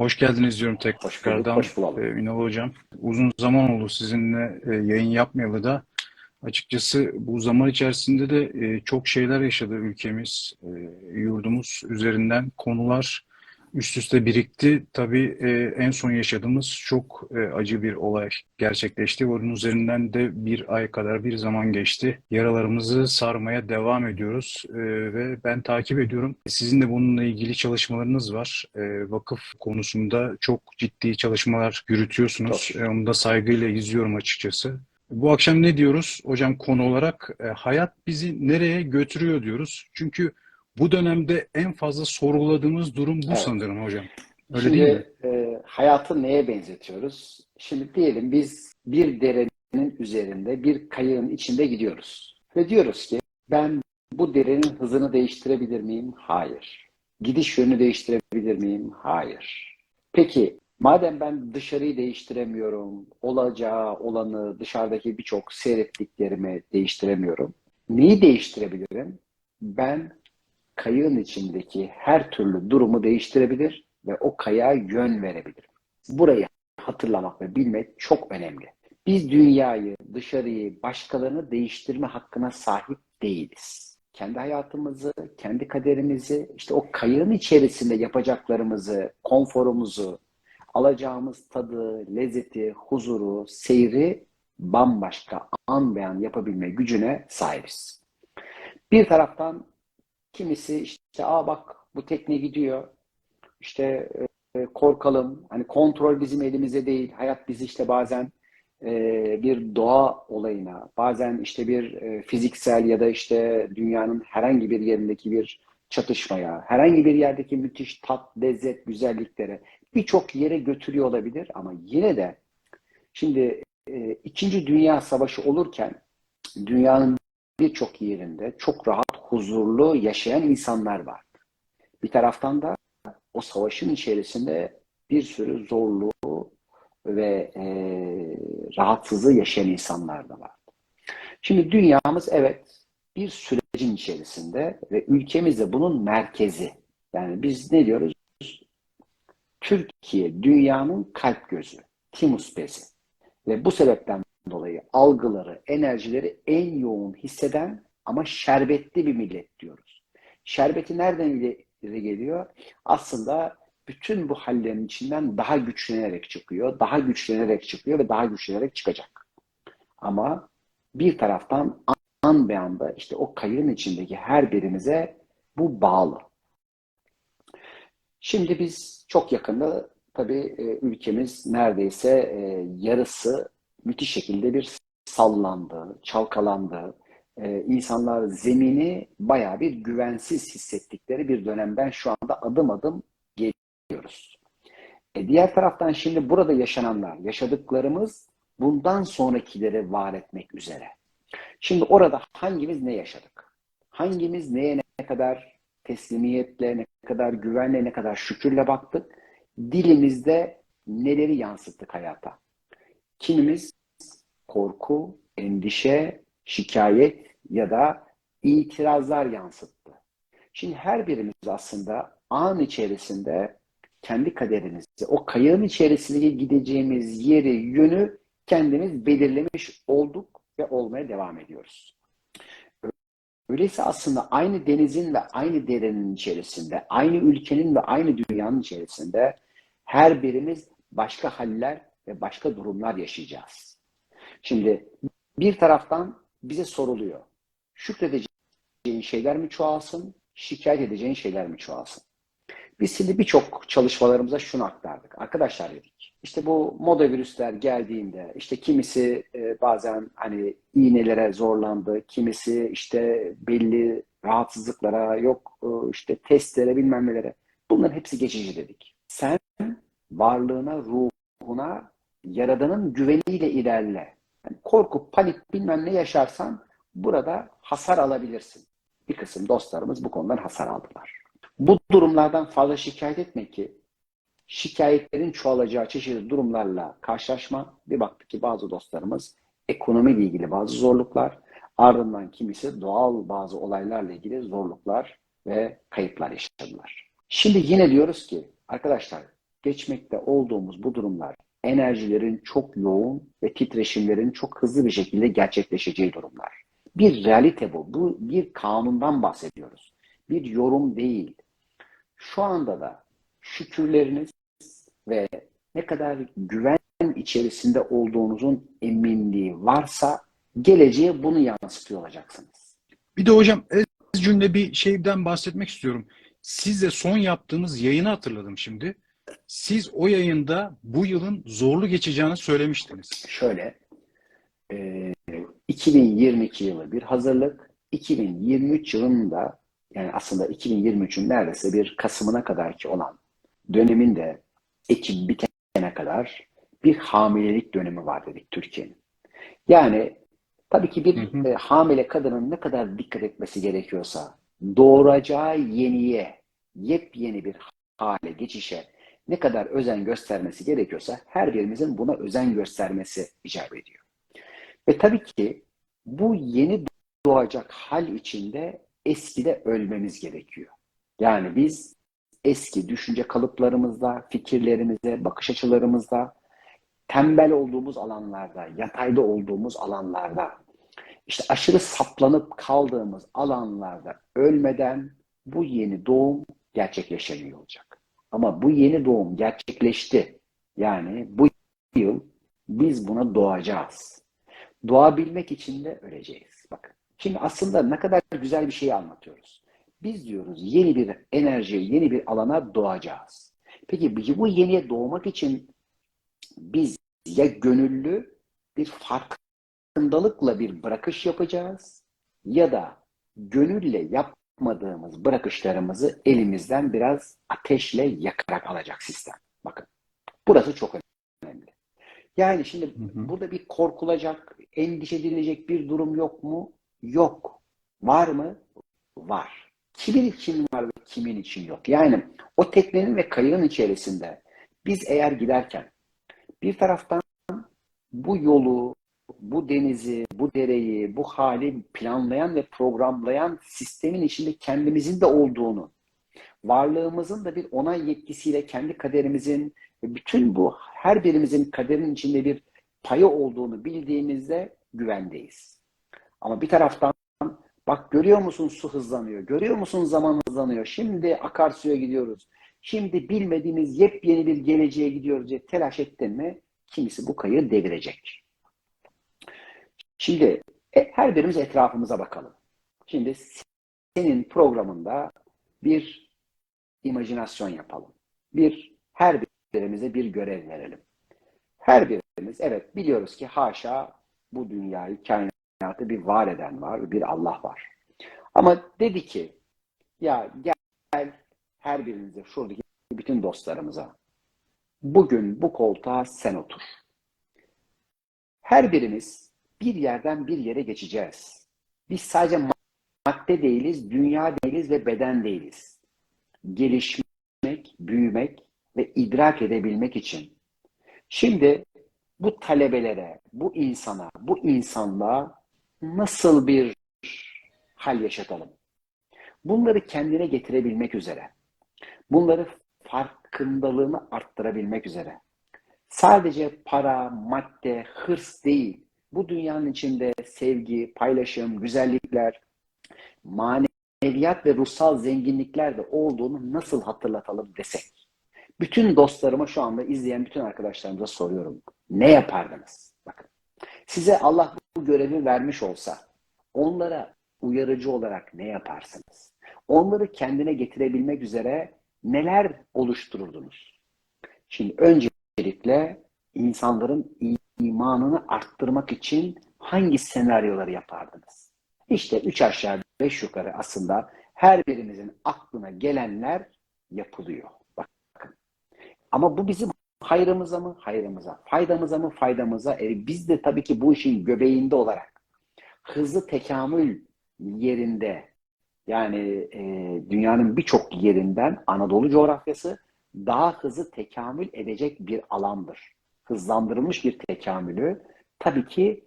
Hoş geldiniz diyorum Hoş bulduk, tekrardan hoş bulalım. Ünal Hocam. Uzun zaman oldu sizinle yayın yapmayalı da. Açıkçası bu zaman içerisinde de çok şeyler yaşadı ülkemiz, yurdumuz üzerinden konular üst üste birikti. Tabii en son yaşadığımız çok acı bir olay gerçekleşti. Onun üzerinden de bir ay kadar bir zaman geçti. Yaralarımızı sarmaya devam ediyoruz ve ben takip ediyorum. Sizin de bununla ilgili çalışmalarınız var. Vakıf konusunda çok ciddi çalışmalar Çok yürütüyorsunuz. şükür. Onu da saygıyla izliyorum açıkçası. Bu akşam ne diyoruz hocam konu olarak? Hayat bizi nereye götürüyor diyoruz. Çünkü bu dönemde en fazla sorguladığımız durum bu Evet. sanırım hocam. Öyle değil mi? Şimdi hayatı neye benzetiyoruz? Şimdi diyelim biz bir derenin üzerinde bir kayığın içinde gidiyoruz. Ve diyoruz ki ben bu derenin hızını değiştirebilir miyim? Hayır. Gidiş yönünü değiştirebilir miyim? Hayır. Peki madem ben dışarıyı değiştiremiyorum, olacağı olanı dışarıdaki birçok seyrettiklerimi değiştiremiyorum. Neyi değiştirebilirim? Ben kayığın içindeki her türlü durumu değiştirebilir ve o kayığa yön verebilir. Burayı hatırlamak ve bilmek çok önemli. Biz dünyayı, dışarıyı, başkalarını değiştirme hakkına sahip değiliz. Kendi hayatımızı, kendi kaderimizi, işte o kayığın içerisinde yapacaklarımızı, konforumuzu, alacağımız tadı, lezzeti, huzuru, seyri bambaşka an be an yapabilme gücüne sahibiz. Bir taraftan kimisi işte bak bu tekne gidiyor. İşte korkalım. Hani kontrol bizim elimizde değil. Hayat bizi işte bazen bir doğa olayına, bazen işte bir fiziksel ya da işte dünyanın herhangi bir yerindeki bir çatışmaya, herhangi bir yerdeki müthiş tat, lezzet, güzelliklere birçok yere götürüyor olabilir ama yine de şimdi İkinci Dünya Savaşı olurken dünyanın birçok yerinde çok rahat, huzurlu yaşayan insanlar var. Bir taraftan da o savaşın içerisinde bir sürü zorluğu ve rahatsızlığı yaşayan insanlar da var. Şimdi dünyamız evet bir sürecin içerisinde ve ülkemiz de bunun merkezi. Yani biz ne diyoruz? Türkiye dünyanın kalp gözü, timus bezi. Ve bu sebepten dolayı algıları, enerjileri en yoğun hisseden ama şerbetli bir millet diyoruz. Şerbeti nereden ileri geliyor? Aslında bütün bu hallerin içinden daha güçlenerek çıkıyor, daha güçlenerek çıkıyor ve daha güçlenerek çıkacak. Ama bir taraftan an be anda işte o kayığın içindeki her birimize bu bağlı. Şimdi biz çok yakında tabii ülkemiz neredeyse yarısı müthiş şekilde bir sallandı, çalkalandı. İnsanlar zemini bayağı bir güvensiz hissettikleri bir dönemden şu anda adım adım geliyoruz. Diğer taraftan şimdi burada yaşananlar, yaşadıklarımız bundan sonrakileri var etmek üzere. Şimdi orada hangimiz ne yaşadık? Hangimiz neye ne kadar teslimiyetle, ne kadar güvenle, ne kadar şükürle baktık? Dilimizde neleri yansıttık hayata? Kimimiz korku, endişe, şikayet ya da itirazlar yansıttı. Şimdi her birimiz aslında an içerisinde kendi kaderimizi, o kayığın içerisinde gideceğimiz yeri, yönü kendimiz belirlemiş olduk ve olmaya devam ediyoruz. Öyleyse aslında aynı denizin ve aynı derenin içerisinde, aynı ülkenin ve aynı dünyanın içerisinde her birimiz başka haller ve başka durumlar yaşayacağız. Şimdi bir taraftan bize soruluyor. Şükredeceğin şeyler mi çoğalsın, şikayet edeceğin şeyler mi çoğalsın? Biz şimdi birçok çalışmalarımıza şunu aktardık. Arkadaşlar dedik. İşte bu moda virüsler geldiğinde işte kimisi bazen hani iğnelere zorlandı, kimisi işte belli rahatsızlıklara, yok işte testlere bilmem nelere. Bunların hepsi geçici dedik. Sen varlığına, ruhuna, Yaradan'ın güveniyle ilerle. Yani korku, panik bilmem ne yaşarsan burada hasar alabilirsin. Bir kısım dostlarımız bu konudan hasar aldılar. Bu durumlardan fazla şikayet etme ki şikayetlerin çoğalacağı çeşitli durumlarla karşılaşma. Bir baktık ki bazı dostlarımız ekonomiyle ilgili bazı zorluklar, ardından kimisi doğal bazı olaylarla ilgili zorluklar ve kayıplar yaşadılar. Şimdi yine diyoruz ki arkadaşlar geçmekte olduğumuz bu durumlar enerjilerin çok yoğun ve titreşimlerin çok hızlı bir şekilde gerçekleşeceği durumlar. Bir realite bu. Bu bir kanundan bahsediyoruz. Bir yorum değil. Şu anda da şükürleriniz ve ne kadar güven içerisinde olduğunuzun eminliği varsa geleceğe bunu yansıtıyor olacaksınız. Bir de hocam cümle bir şeyden bahsetmek istiyorum. Sizle son yaptığımız yayını hatırladım şimdi. Siz o yayında bu yılın zorlu geçeceğini söylemiştiniz. Şöyle, 2022 yılı bir hazırlık, 2023 yılında yani aslında 2023'ün neredeyse bir Kasım'ına kadarki olan döneminde Ekim bitene kadar bir hamilelik dönemi var dedik Türkiye'nin. Yani tabii ki Hı bir hı. hamile kadının ne kadar dikkat etmesi gerekiyorsa doğuracağı yeniye, yepyeni bir hale, geçişe ne kadar özen göstermesi gerekiyorsa her birimizin buna özen göstermesi icap ediyor. Ve tabii ki bu yeni doğacak hal içinde eskide ölmemiz gerekiyor. Yani biz eski düşünce kalıplarımızda, fikirlerimizde, bakış açılarımızda, tembel olduğumuz alanlarda, yatayda olduğumuz alanlarda, işte aşırı saplanıp kaldığımız alanlarda ölmeden bu yeni doğum gerçekleşemiyor olacak. Ama bu yeni doğum gerçekleşti. Yani bu yıl biz buna doğacağız. Doğabilmek için de öleceğiz. Bakın. Şimdi aslında ne kadar güzel bir şey anlatıyoruz. Biz diyoruz yeni bir enerjiye, yeni bir alana doğacağız. Peki bu yeniye doğmak için biz ya gönüllü bir farkındalıkla bir bırakış yapacağız ya da gönülle yapmadığımız bırakışlarımızı elimizden biraz ateşle yakarak alacak sistem. Bakın burası çok önemli. Yani şimdi Hı hı. burada bir korkulacak, endişe edilecek bir durum yok mu? Yok. Var mı? Var. Kimin için var ve kimin için yok? Yani o teknenin ve kayığın içerisinde biz eğer giderken bir taraftan bu yolu, bu denizi, bu dereyi, bu hali planlayan ve programlayan sistemin içinde kendimizin de olduğunu, varlığımızın da bir onay yetkisiyle kendi kaderimizin ve bütün bu her birimizin kaderinin içinde bir payı olduğunu bildiğimizde güvendeyiz. Ama bir taraftan bak görüyor musun su hızlanıyor, görüyor musun zaman hızlanıyor, şimdi akarsuya gidiyoruz, şimdi bilmediğimiz yepyeni bir geleceğe gidiyoruz diye telaş ettin mi kimisi bu kayığı devirecek. Şimdi her birimiz etrafımıza bakalım. Şimdi senin programında bir imajinasyon yapalım. Her birimize bir görev verelim. Her birimiz, evet biliyoruz ki haşa bu dünyayı, kainatı bir var eden var, bir Allah var. Ama dedi ki, ya gel her birinize, şuradaki bütün dostlarımıza, bugün bu koltuğa sen otur. Her birimiz bir yerden bir yere geçeceğiz. Biz sadece madde değiliz, dünya değiliz ve beden değiliz. Gelişmek, büyümek ve idrak edebilmek için. Şimdi bu talebelere, bu insana, bu insanlığa nasıl bir hal yaşatalım? Bunları kendine getirebilmek üzere, bunları farkındalığını arttırabilmek üzere. Sadece para, madde, hırs değil, bu dünyanın içinde sevgi, paylaşım, güzellikler, maneviyat ve ruhsal zenginlikler de olduğunu nasıl hatırlatalım desek. Bütün dostlarıma şu anda izleyen bütün arkadaşlarımıza soruyorum. Ne yapardınız? Bakın. Size Allah bu görevi vermiş olsa onlara uyarıcı olarak ne yaparsınız? Onları kendine getirebilmek üzere neler oluştururdunuz? Şimdi öncelikle insanların imanını arttırmak için hangi senaryoları yapardınız? İşte 3 aşağı 5 yukarı aslında her birimizin aklına gelenler yapılıyor. Bakın. Ama bu bizim hayrımıza mı? Hayrımıza. Faydamıza mı? Faydamıza. Biz de tabii ki bu işin göbeğinde olarak hızlı tekamül yerinde yani dünyanın birçok yerinden Anadolu coğrafyası daha hızlı tekamül edecek bir alandır. Hızlandırılmış bir tekamülü tabii ki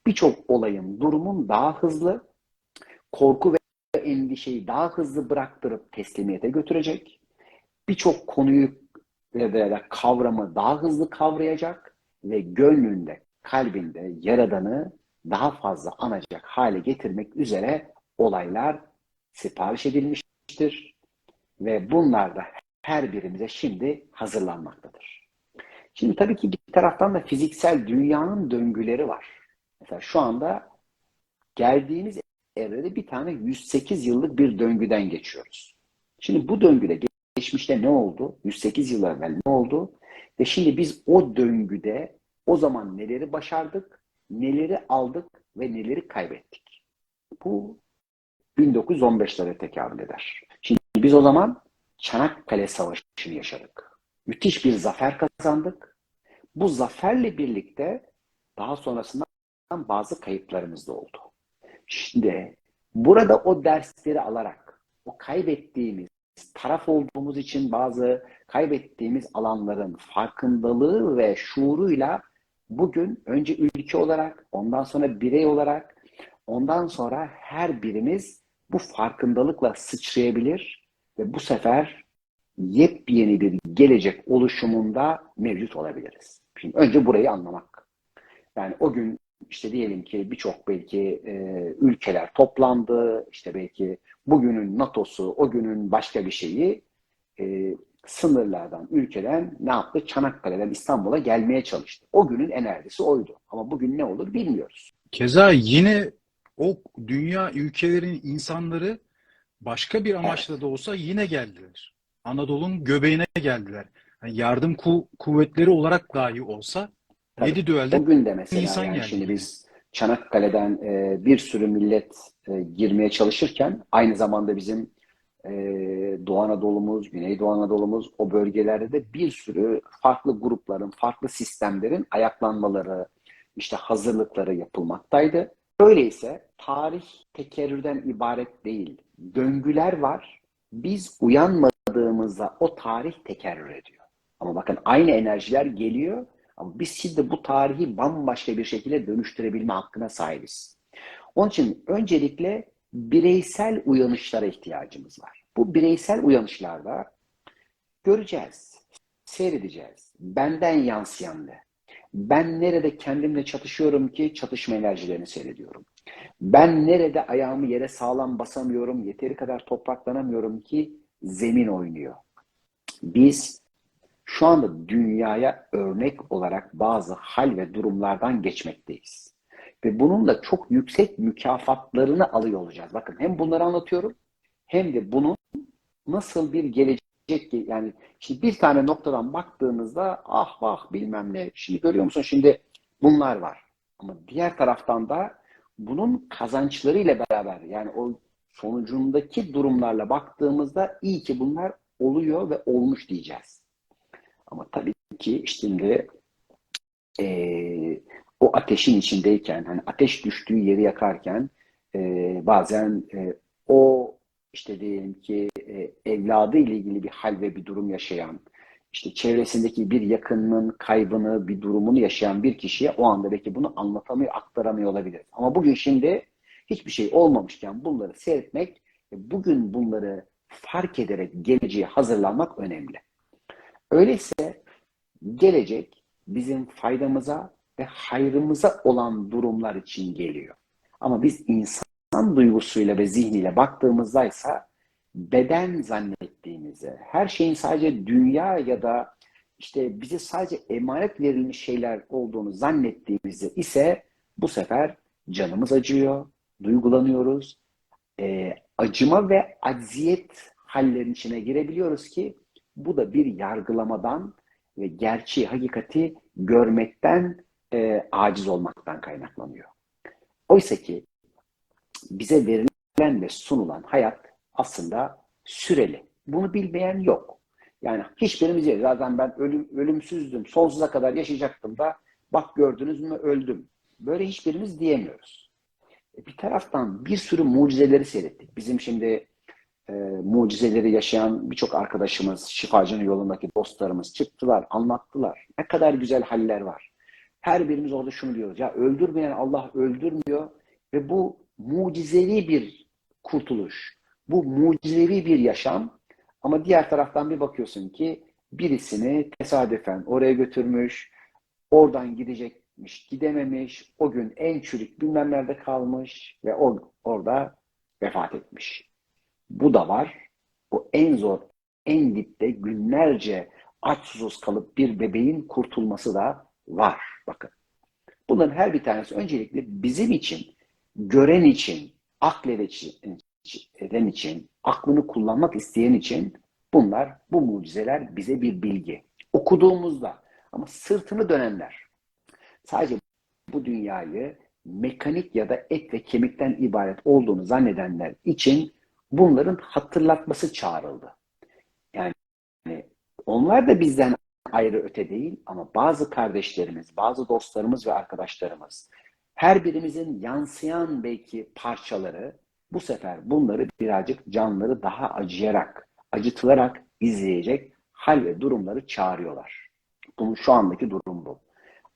birçok olayın, durumun daha hızlı, korku ve endişeyi daha hızlı bıraktırıp teslimiyete götürecek. Birçok konuyu ya da kavramı daha hızlı kavrayacak ve gönlünde, kalbinde Yaradan'ı daha fazla anacak hale getirmek üzere olaylar sipariş edilmiştir ve bunlar da her birimize şimdi hazırlanmaktadır. Şimdi tabii ki bir taraftan da fiziksel dünyanın döngüleri var. Mesela şu anda geldiğimiz evrede bir tane 108 yıllık bir döngüden geçiyoruz. Şimdi bu döngüde geçmişte ne oldu? 108 yıl evvel ne oldu? Ve şimdi biz o döngüde o zaman neleri başardık, neleri aldık ve neleri kaybettik? Bu 1915'lere tekabül eder. Şimdi biz o zaman Çanakkale Savaşı'nı yaşadık. Müthiş bir zafer kazandık. Bu zaferle birlikte daha sonrasında bazı kayıplarımız da oldu. Şimdi burada o dersleri alarak o kaybettiğimiz, taraf olduğumuz için bazı kaybettiğimiz alanların farkındalığı ve şuuruyla bugün önce ülke olarak, ondan sonra birey olarak, ondan sonra her birimiz bu farkındalıkla sıçrayabilir ve bu sefer yepyeni bir gelecek oluşumunda mevcut olabiliriz. Şimdi önce burayı anlamak. Yani o gün işte diyelim ki birçok belki ülkeler toplandı, işte belki bugünün NATO'su, o günün başka bir şeyi sınırlardan, ülkeden ne yaptı? Çanakkale'den İstanbul'a gelmeye çalıştı. O günün enerjisi oydu. Ama bugün ne olur bilmiyoruz. Keza yine o dünya ülkelerin insanları başka bir amaçla Evet, da olsa yine geldiler. Anadolu'nun göbeğine geldiler. Yani yardım kuvvetleri olarak dahi olsa tabii. yedi düelden O gün de mesela insan yani geldi şimdi yine. biz Çanakkale'den bir sürü millet girmeye çalışırken aynı zamanda bizim Doğu Anadolu'muz, Güneydoğu Anadolu'muz o bölgelerde de bir sürü farklı grupların, farklı sistemlerin ayaklanmaları, işte hazırlıkları yapılmaktaydı. Öyleyse tarih tekerrürden ibaret değil. Döngüler var. Biz uyanmadığımızda o tarih tekerrür ediyor. Ama bakın aynı enerjiler geliyor ama biz şimdi bu tarihi bambaşka bir şekilde dönüştürebilme hakkına sahibiz. Onun için öncelikle bireysel uyanışlara ihtiyacımız var. Bu bireysel uyanışlarda göreceğiz, seyredeceğiz. Benden yansıyan ne? Ben nerede kendimle çatışıyorum ki çatışma enerjilerini seyrediyorum. Ben nerede ayağımı yere sağlam basamıyorum, yeteri kadar topraklanamıyorum ki zemin oynuyor. Biz şu anda dünyaya örnek olarak bazı hal ve durumlardan geçmekteyiz. Ve bunun da çok yüksek mükafatlarını alıyor olacağız. Bakın hem bunları anlatıyorum hem de bunun nasıl bir gelecek yani şimdi bir tane noktadan baktığınızda ah vah bilmem ne şimdi görüyor musun şimdi bunlar var. Ama diğer taraftan da bunun kazançlarıyla beraber yani o sonucundaki durumlarla baktığımızda iyi ki bunlar oluyor ve olmuş diyeceğiz. Ama tabii ki şimdi o ateşin içindeyken, hani ateş düştüğü yeri yakarken bazen o işte diyelim ki evladı ile ilgili bir hal ve bir durum yaşayan, işte çevresindeki bir yakınının kaybını, bir durumunu yaşayan bir kişiye o anda belki bunu anlatamıyor, aktaramıyor olabilir. Ama bugün şimdi hiçbir şey olmamışken bunları seyretmek, bugün bunları fark ederek geleceğe hazırlanmak önemli. Öyleyse gelecek bizim faydamıza ve hayrımıza olan durumlar için geliyor. Ama biz insan duygusuyla ve zihniyle baktığımızda ise beden zannettiğimizi, her şeyin sadece dünya ya da işte bize sadece emanet verilmiş şeyler olduğunu zannettiğimizde ise bu sefer canımız acıyor, duygulanıyoruz, acıma ve acziyet hallerin içine girebiliyoruz ki bu da bir yargılamadan ve gerçeği, hakikati görmekten aciz olmaktan kaynaklanıyor. Oysa ki bize verilen ve sunulan hayat aslında süreli. Bunu bilmeyen yok. Yani hiçbirimiz değil. Zaten ben ölümsüzdüm, sonsuza kadar yaşayacaktım da bak gördünüz mü öldüm. Böyle hiçbirimiz diyemiyoruz. Bir taraftan bir sürü mucizeleri seyrettik. Bizim şimdi mucizeleri yaşayan birçok arkadaşımız, şifacının yolundaki dostlarımız çıktılar, anlattılar. Ne kadar güzel haller var. Her birimiz orada şunu diyoruz. Ya öldürmeyen Allah öldürmüyor ve bu mucizevi bir kurtuluş. Bu mucizevi bir yaşam ama diğer taraftan bir bakıyorsun ki birisini tesadüfen oraya götürmüş, oradan gidecekmiş, gidememiş, o gün en çürük bilmem nerede kalmış ve orada vefat etmiş. Bu da var. O en zor, en dipte günlerce aç susuz kalıp bir bebeğin kurtulması da var. Bakın. Bunların her bir tanesi öncelikle bizim için, gören için, akleden için, aklını kullanmak isteyen için bu mucizeler bize bir bilgi. Okuduğumuzda ama sırtını dönenler, sadece bu dünyayı mekanik ya da et ve kemikten ibaret olduğunu zannedenler için bunların hatırlatması çağrıldı. Yani onlar da bizden ayrı öte değil ama bazı kardeşlerimiz, bazı dostlarımız ve arkadaşlarımız, her birimizin yansıyan belki parçaları bu sefer bunları birazcık canları daha acıtılarak izleyecek hal ve durumları çağırıyorlar. Bunun şu andaki durum bu.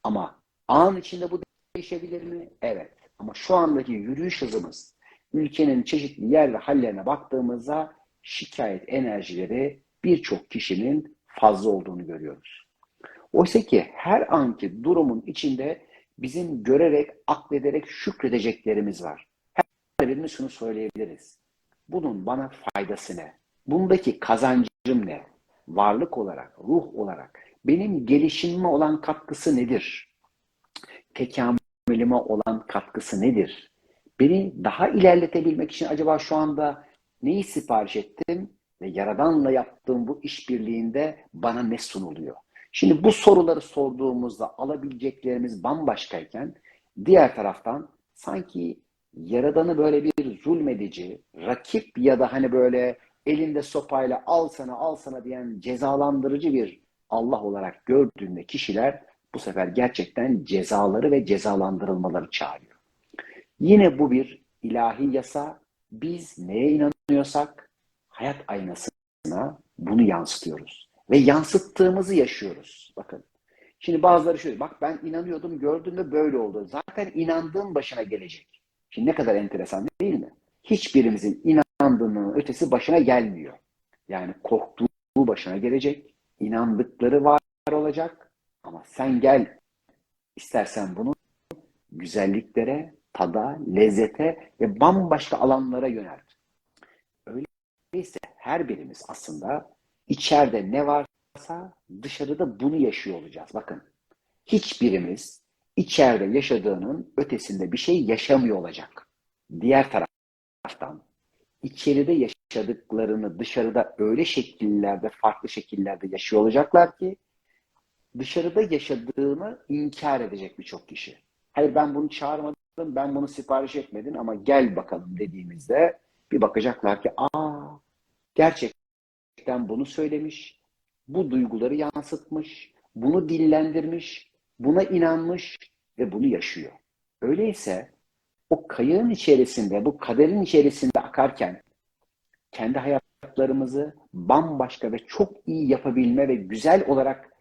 Ama an içinde bu değişebilir mi? Evet. Ama şu andaki yürüyüş hızımız, ülkenin çeşitli yer ve hallerine baktığımızda şikayet enerjileri birçok kişinin fazla olduğunu görüyoruz. Oysa ki her anki durumun içinde bizim görerek, aklederek şükredeceklerimiz var. Her birimiz şunu söyleyebiliriz. Bunun bana faydası ne? Bundaki kazancım ne? Varlık olarak, ruh olarak benim gelişimime olan katkısı nedir? Tekamülüme olan katkısı nedir? Beni daha ilerletebilmek için acaba şu anda neyi sipariş ettim ve Yaradan'la yaptığım bu işbirliğinde bana ne sunuluyor? Şimdi bu soruları sorduğumuzda alabileceklerimiz bambaşkayken diğer taraftan sanki Yaradan'ı böyle bir zulmedici, rakip ya da hani böyle elinde sopayla al sana al sana diyen cezalandırıcı bir Allah olarak gördüğünde kişiler bu sefer gerçekten cezaları ve cezalandırılmaları çağırıyor. Yine bu bir ilahi yasa. Biz neye inanıyorsak hayat aynasına bunu yansıtıyoruz. Ve yansıttığımızı yaşıyoruz. Bakın. Şimdi bazıları şöyle, bak ben inanıyordum, gördüm ve böyle oldu. Zaten inandığın başına gelecek. Şimdi ne kadar enteresan değil mi? Hiçbirimizin inandığının ötesi başına gelmiyor. Yani korktuğu başına gelecek, inandıkları var olacak. Ama sen gel istersen bunu güzelliklere, tada, lezzete ve bambaşka alanlara yönelt. Öyleyse her birimiz aslında içeride ne varsa dışarıda bunu yaşıyor olacağız. Bakın hiçbirimiz içeride yaşadığının ötesinde bir şey yaşamıyor olacak. Diğer taraftan içeride yaşadıklarını dışarıda öyle şekillerde, farklı şekillerde yaşıyor olacaklar ki dışarıda yaşadığını inkar edecek birçok kişi. Hayır ben bunu çağırmadım, ben bunu sipariş etmedim ama gel bakalım dediğimizde bir bakacaklar ki gerçekten bunu söylemiş, bu duyguları yansıtmış, bunu dillendirmiş, buna inanmış ve bunu yaşıyor. Öyleyse o kayığın içerisinde, bu kaderin içerisinde akarken kendi hayatlarımızı bambaşka ve çok iyi yapabilme ve güzel olarak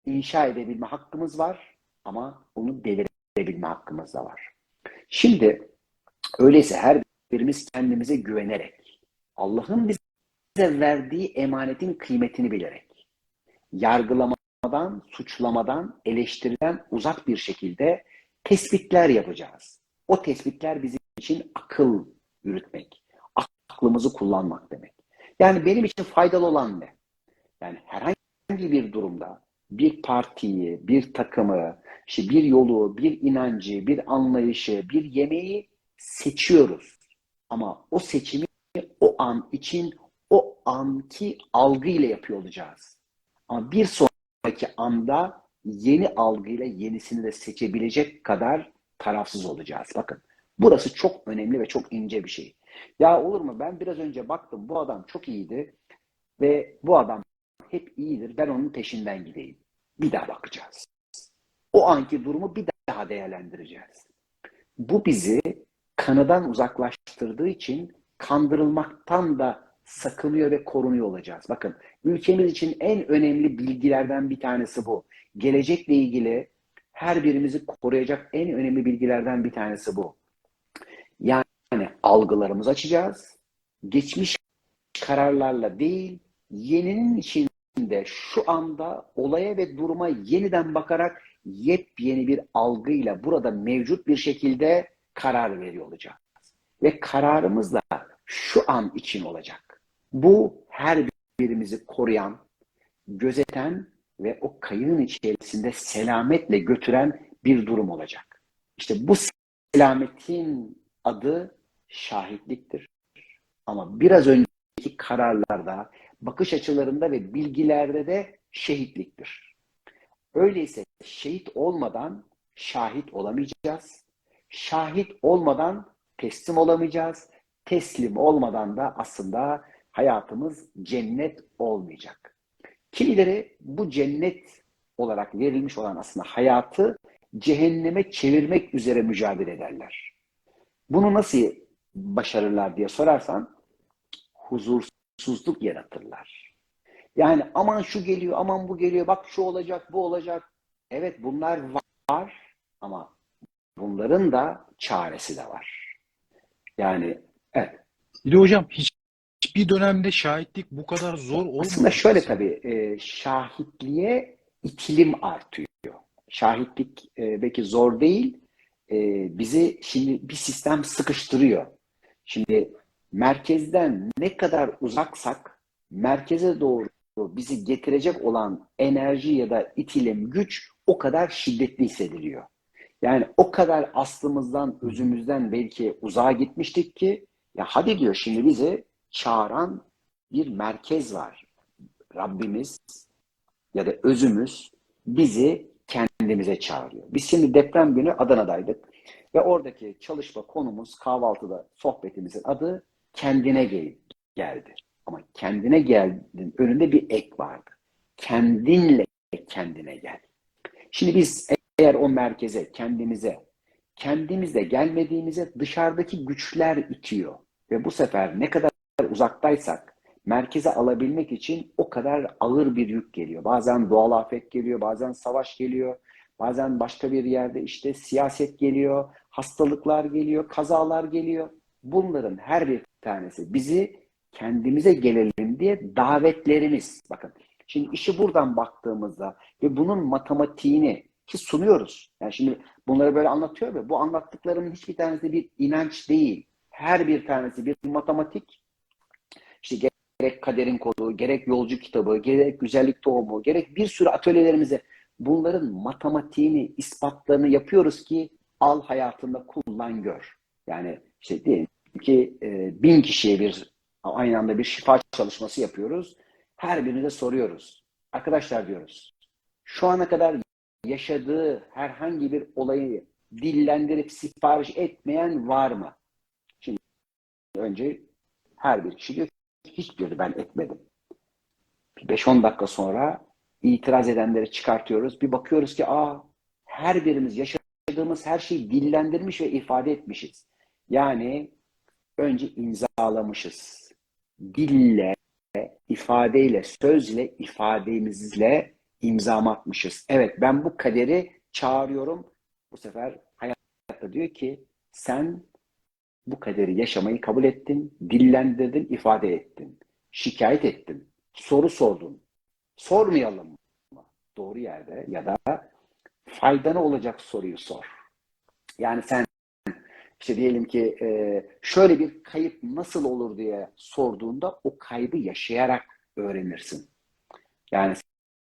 inşa edebilme hakkımız var ama onu delirebilme hakkımız da var. Şimdi öyleyse her birimiz kendimize güvenerek, Allah'ın bize verdiği emanetin kıymetini bilerek, yargılamadan, suçlamadan, eleştiriden uzak bir şekilde tespitler yapacağız. O tespitler bizim için akıl yürütmek, aklımızı kullanmak demek. Yani benim için faydalı olan ne? Yani herhangi bir durumda bir partiyi, bir takımı, işte bir yolu, bir inancı, bir anlayışı, bir yemeği seçiyoruz. Ama o seçimi o an için o anki algıyla yapıyor olacağız. Ama bir sonraki anda yeni algıyla yenisini de seçebilecek kadar tarafsız olacağız. Bakın burası çok önemli ve çok ince bir şey. Ya olur mu ben biraz önce baktım bu adam çok iyiydi ve bu adam hep iyidir. Ben onun peşinden gideyim. Bir daha bakacağız. O anki durumu bir daha değerlendireceğiz. Bu bizi kanıdan uzaklaştırdığı için kandırılmaktan da sakınıyor ve korunuyor olacağız. Bakın ülkemiz için en önemli bilgilerden bir tanesi bu. Gelecekle ilgili her birimizi koruyacak en önemli bilgilerden bir tanesi bu. Yani algılarımızı açacağız. Geçmiş kararlarla değil, yeninin için içinde şu anda olaya ve duruma yeniden bakarak yepyeni bir algıyla burada mevcut bir şekilde karar veriyor olacağız. Ve kararımız da şu an için olacak. Bu her birimizi koruyan, gözeten ve o kayığın içerisinde selametle götüren bir durum olacak. İşte bu selametin adı şahitliktir. Ama biraz önceki kararlarda, bakış açılarında ve bilgilerde de şehitliktir. Öyleyse şehit olmadan şahit olamayacağız. Şahit olmadan teslim olamayacağız. Teslim olmadan da aslında hayatımız cennet olmayacak. Kimileri bu cennet olarak verilmiş olan aslında hayatı cehenneme çevirmek üzere mücadele ederler. Bunu nasıl başarırlar diye sorarsan huzursuzluk yaratırlar. Yani aman şu geliyor, aman bu geliyor, bak şu olacak, bu olacak. Evet bunlar var ama bunların da çaresi de var. Yani evet. Bir de hocam hiçbir dönemde şahitlik bu kadar zor Aslında olmadı şöyle sanki. tabii şahitliğe itilim artıyor. Şahitlik belki zor değil. Bizi şimdi bir sistem sıkıştırıyor. Şimdi merkezden ne kadar uzaksak merkeze doğru bizi getirecek olan enerji ya da itilim, güç o kadar şiddetli hissediliyor. Yani o kadar aslımızdan, özümüzden belki uzağa gitmiştik ki ya hadi diyor şimdi bizi çağıran bir merkez var. Rabbimiz ya da özümüz bizi kendimize çağırıyor. Biz şimdi deprem günü Adana'daydık ve oradaki çalışma konumuz kahvaltıda sohbetimizin adı kendine geldi. Ama kendine geldin önünde bir ek vardı. Kendinle kendine gel. Şimdi biz eğer o merkeze, kendimizle gelmediğimize dışarıdaki güçler itiyor. Ve bu sefer ne kadar uzaktaysak merkeze alabilmek için o kadar ağır bir yük geliyor. Bazen doğal afet geliyor, bazen savaş geliyor, bazen başka bir yerde işte siyaset geliyor, hastalıklar geliyor, kazalar geliyor. Bunların her bir tanesi bizi kendimize gelelim diye davetlerimiz. Bakın şimdi işi buradan baktığımızda ve bunun matematiğini ki sunuyoruz. Yani şimdi bunları böyle anlatıyor ve bu anlattıklarımın hiçbir tanesi bir inanç değil. Her bir tanesi bir matematik. İşte gerek kaderin kodu, gerek yolcu kitabı, gerek güzellik tohumu, gerek bir sürü atölyelerimize bunların matematiğini, ispatlarını yapıyoruz ki al hayatında kullan gör. Yani işte diyelim ki 1000 kişiye aynı anda bir şifa çalışması yapıyoruz. Her birine soruyoruz. Arkadaşlar diyoruz. Şu ana kadar yaşadığı herhangi bir olayı dillendirip sipariş etmeyen var mı? Şimdi önce her bir kişi diyor ki hiçbiri ben etmedim. 5-10 dakika sonra itiraz edenleri çıkartıyoruz. Bir bakıyoruz ki her birimiz yaşadığımız her şeyi dillendirmiş ve ifade etmişiz. Yani önce imzalamışız. Dille, ifadeyle, sözle, ifademizle imza atmışız. Evet ben bu kaderi çağırıyorum. Bu sefer hayatta diyor ki sen bu kaderi yaşamayı kabul ettin, dillendirdin, ifade ettin. Şikayet ettin, soru sordun. Sormayalım mı? Doğru yerde ya da faydana olacak soruyu sor. Yani sen işte diyelim ki şöyle bir kayıp nasıl olur diye sorduğunda o kaybı yaşayarak öğrenirsin. Yani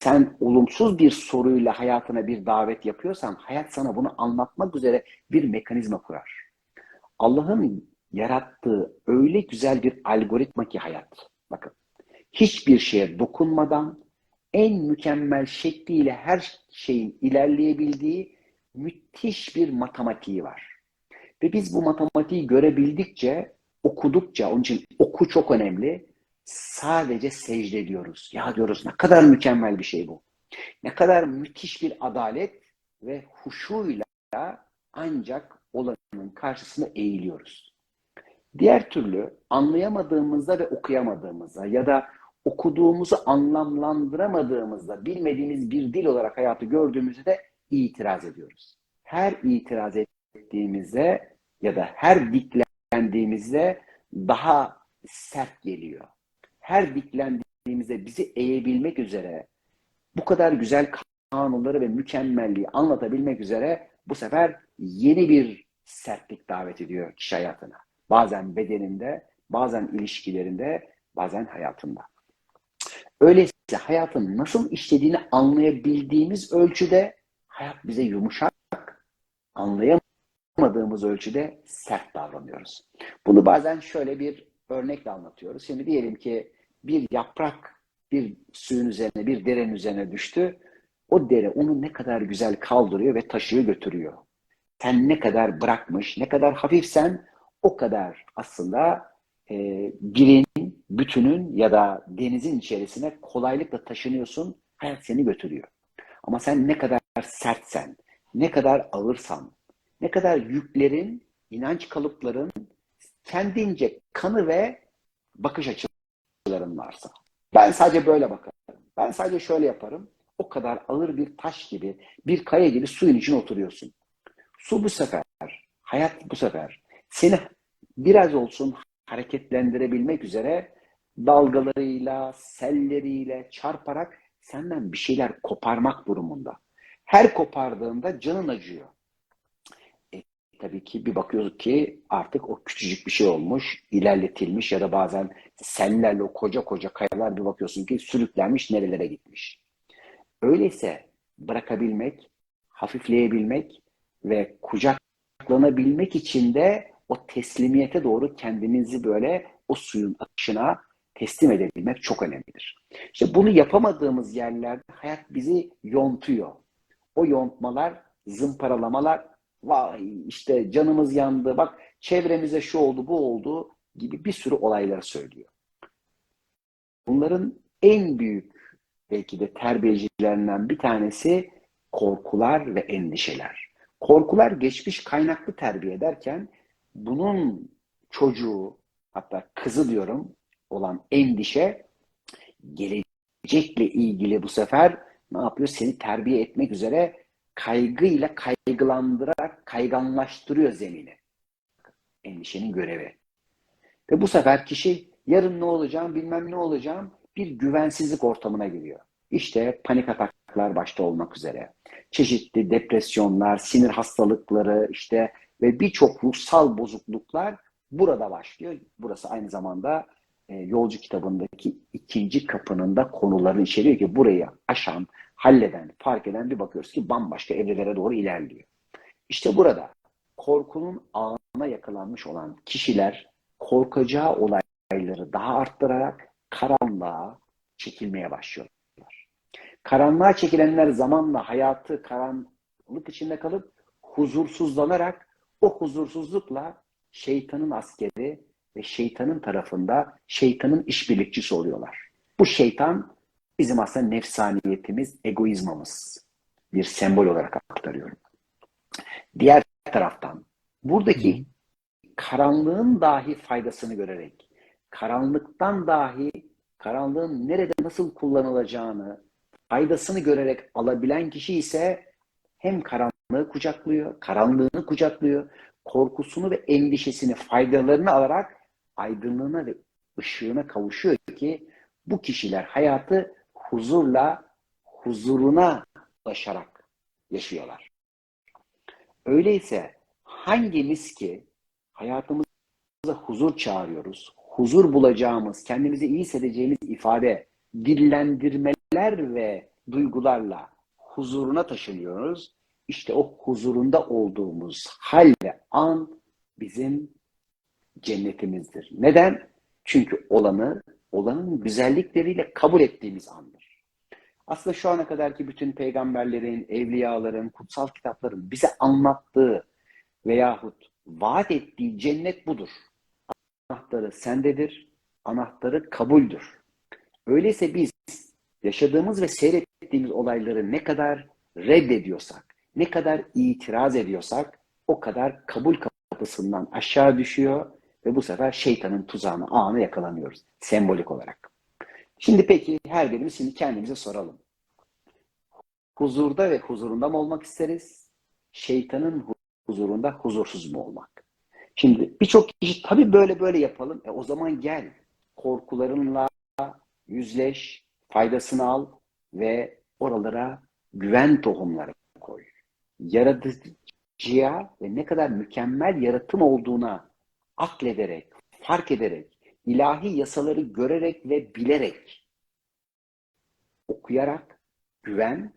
sen olumsuz bir soruyla hayatına bir davet yapıyorsan hayat sana bunu anlatmak üzere bir mekanizma kurar. Allah'ın yarattığı öyle güzel bir algoritma ki hayat. Bakın hiçbir şeye dokunmadan en mükemmel şekliyle her şeyin ilerleyebildiği müthiş bir matematiği var. Ve biz bu matematiği görebildikçe, okudukça, onun için oku çok önemli. Sadece secde ediyoruz. Ya diyoruz ne kadar mükemmel bir şey bu. Ne kadar müthiş bir adalet ve huşuyla ancak olanın karşısına eğiliyoruz. Diğer türlü anlayamadığımızda ve okuyamadığımızda ya da okuduğumuzu anlamlandıramadığımızda bilmediğimiz bir dil olarak hayatı gördüğümüzde de itiraz ediyoruz. Her itiraz ettiğimizde ya da her diklendiğimizde daha sert geliyor. Her diklendiğimizde geldiğimizde bizi eğebilmek üzere bu kadar güzel kanunları ve mükemmelliği anlatabilmek üzere bu sefer yeni bir sertlik davet ediyor kişi hayatına. Bazen bedeninde, bazen ilişkilerinde, bazen hayatında. Öyleyse hayatın nasıl işlediğini anlayabildiğimiz ölçüde hayat bize yumuşak, anlayamadığımız ölçüde sert davranıyoruz. Bunu bazen şöyle bir örnekle anlatıyoruz. Şimdi diyelim ki bir yaprak bir suyun üzerine, bir derenin üzerine düştü. O dere onu ne kadar güzel kaldırıyor ve taşıyor götürüyor. Sen ne kadar bırakmış, ne kadar hafifsen o kadar aslında birin, bütünün ya da denizin içerisine kolaylıkla taşınıyorsun, hayat seni götürüyor. Ama sen ne kadar sertsen, ne kadar ağırsan, ne kadar yüklerin, inanç kalıpların kendince kanı ve bakış açıların varsa. Ben sadece böyle bakarım. Ben sadece şöyle yaparım. O kadar ağır bir taş gibi, bir kaya gibi suyun içine oturuyorsun. Su bu sefer, hayat bu sefer seni biraz olsun hareketlendirebilmek üzere dalgalarıyla, selleriyle çarparak senden bir şeyler koparmak durumunda. Her kopardığında canın acıyor. Tabii ki bir bakıyoruz ki artık o küçücük bir şey olmuş, ilerletilmiş ya da bazen sellerle o koca koca kayalar bir bakıyorsun ki sürüklenmiş nerelere gitmiş. Öyleyse bırakabilmek, hafifleyebilmek ve kucaklanabilmek için de o teslimiyete doğru kendimizi böyle o suyun akışına teslim edebilmek çok önemlidir. İşte bunu yapamadığımız yerlerde hayat bizi yontuyor. O yontmalar, zımparalamalar, vay işte canımız yandı, bak çevremize şu oldu, bu oldu gibi bir sürü olayları söylüyor. Bunların en büyük belki de terbiyecilerinden bir tanesi korkular ve endişeler. Korkular geçmiş kaynaklı terbiye ederken bunun çocuğu hatta kızı diyorum olan endişe gelecekle ilgili bu sefer ne yapıyor? Seni terbiye etmek üzere kaygıyla kaygılandırarak kayganlaştırıyor zemini. Endişenin görevi. Ve bu sefer kişi yarın ne olacağım, bilmem ne olacağım bir güvensizlik ortamına giriyor. İşte panik ataklar başta olmak üzere. Çeşitli depresyonlar, sinir hastalıkları işte ve birçok ruhsal bozukluklar burada başlıyor. Burası aynı zamanda Yolcu kitabındaki ikinci kapının da konularını içeriyor ki burayı aşan, halleden, fark eden bir bakıyoruz ki bambaşka evrelere doğru ilerliyor. İşte burada korkunun ağına yakalanmış olan kişiler korkacağı olayları daha arttırarak karanlığa çekilmeye başlıyorlar. Karanlığa çekilenler zamanla hayatı karanlık içinde kalıp huzursuzlanarak o huzursuzlukla şeytanın askeri ve şeytanın tarafında şeytanın işbirlikçisi oluyorlar. Bu şeytan bizim aslında nefsaniyetimiz, egoizmamız. Bir sembol olarak aktarıyorum. Diğer taraftan buradaki karanlığın dahi faydasını görerek, karanlıktan dahi karanlığın nerede nasıl kullanılacağını, faydasını görerek alabilen kişi ise hem karanlığı kucaklıyor, karanlığını kucaklıyor, korkusunu ve endişesini, faydalarını alarak aydınlığına ve ışığına kavuşuyor ki bu kişiler hayatı huzurla, huzuruna ulaşarak yaşıyorlar. Öyleyse hangimiz ki hayatımıza huzur çağırıyoruz, huzur bulacağımız, kendimizi iyi hissedeceğimiz ifade, dillendirmeler ve duygularla huzuruna taşınıyoruz. İşte o huzurunda olduğumuz hal ve an bizim cennetimizdir. Neden? Çünkü olanın güzellikleriyle kabul ettiğimiz andır. Aslında şu ana kadarki bütün peygamberlerin, evliyaların, kutsal kitapların bize anlattığı veyahut vaat ettiği cennet budur. Anahtarı sendedir, anahtarı kabuldür. Öyleyse biz yaşadığımız ve seyrettiğimiz olayları ne kadar reddediyorsak, ne kadar itiraz ediyorsak o kadar kabul kapısından aşağı düşüyor ve bu sefer şeytanın tuzağına, ağına yakalanıyoruz sembolik olarak. Şimdi peki her birimiz şimdi kendimize soralım. Huzurda ve huzurunda mı olmak isteriz? Şeytanın huzurunda huzursuz mu olmak? Şimdi birçok kişi tabii böyle yapalım. O zaman gel korkularınla, yüzleş, faydasını al ve oralara güven tohumları koy. Yaratıcıya ve ne kadar mükemmel yaratım olduğuna aklederek, fark ederek, ilahi yasaları görerek ve bilerek, okuyarak güven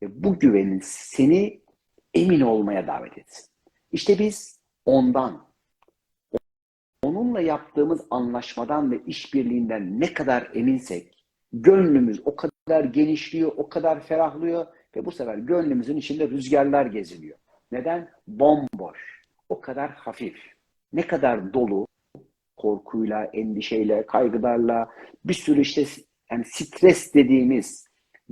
ve bu güvenin seni emin olmaya davet etsin. İşte biz onunla yaptığımız anlaşmadan ve işbirliğinden ne kadar eminsek, gönlümüz o kadar genişliyor, o kadar ferahlıyor ve bu sefer gönlümüzün içinde rüzgarlar geziliyor. Neden? Bomboş, o kadar hafif, ne kadar dolu, korkuyla, endişeyle, kaygılarla, bir sürü işte yani stres dediğimiz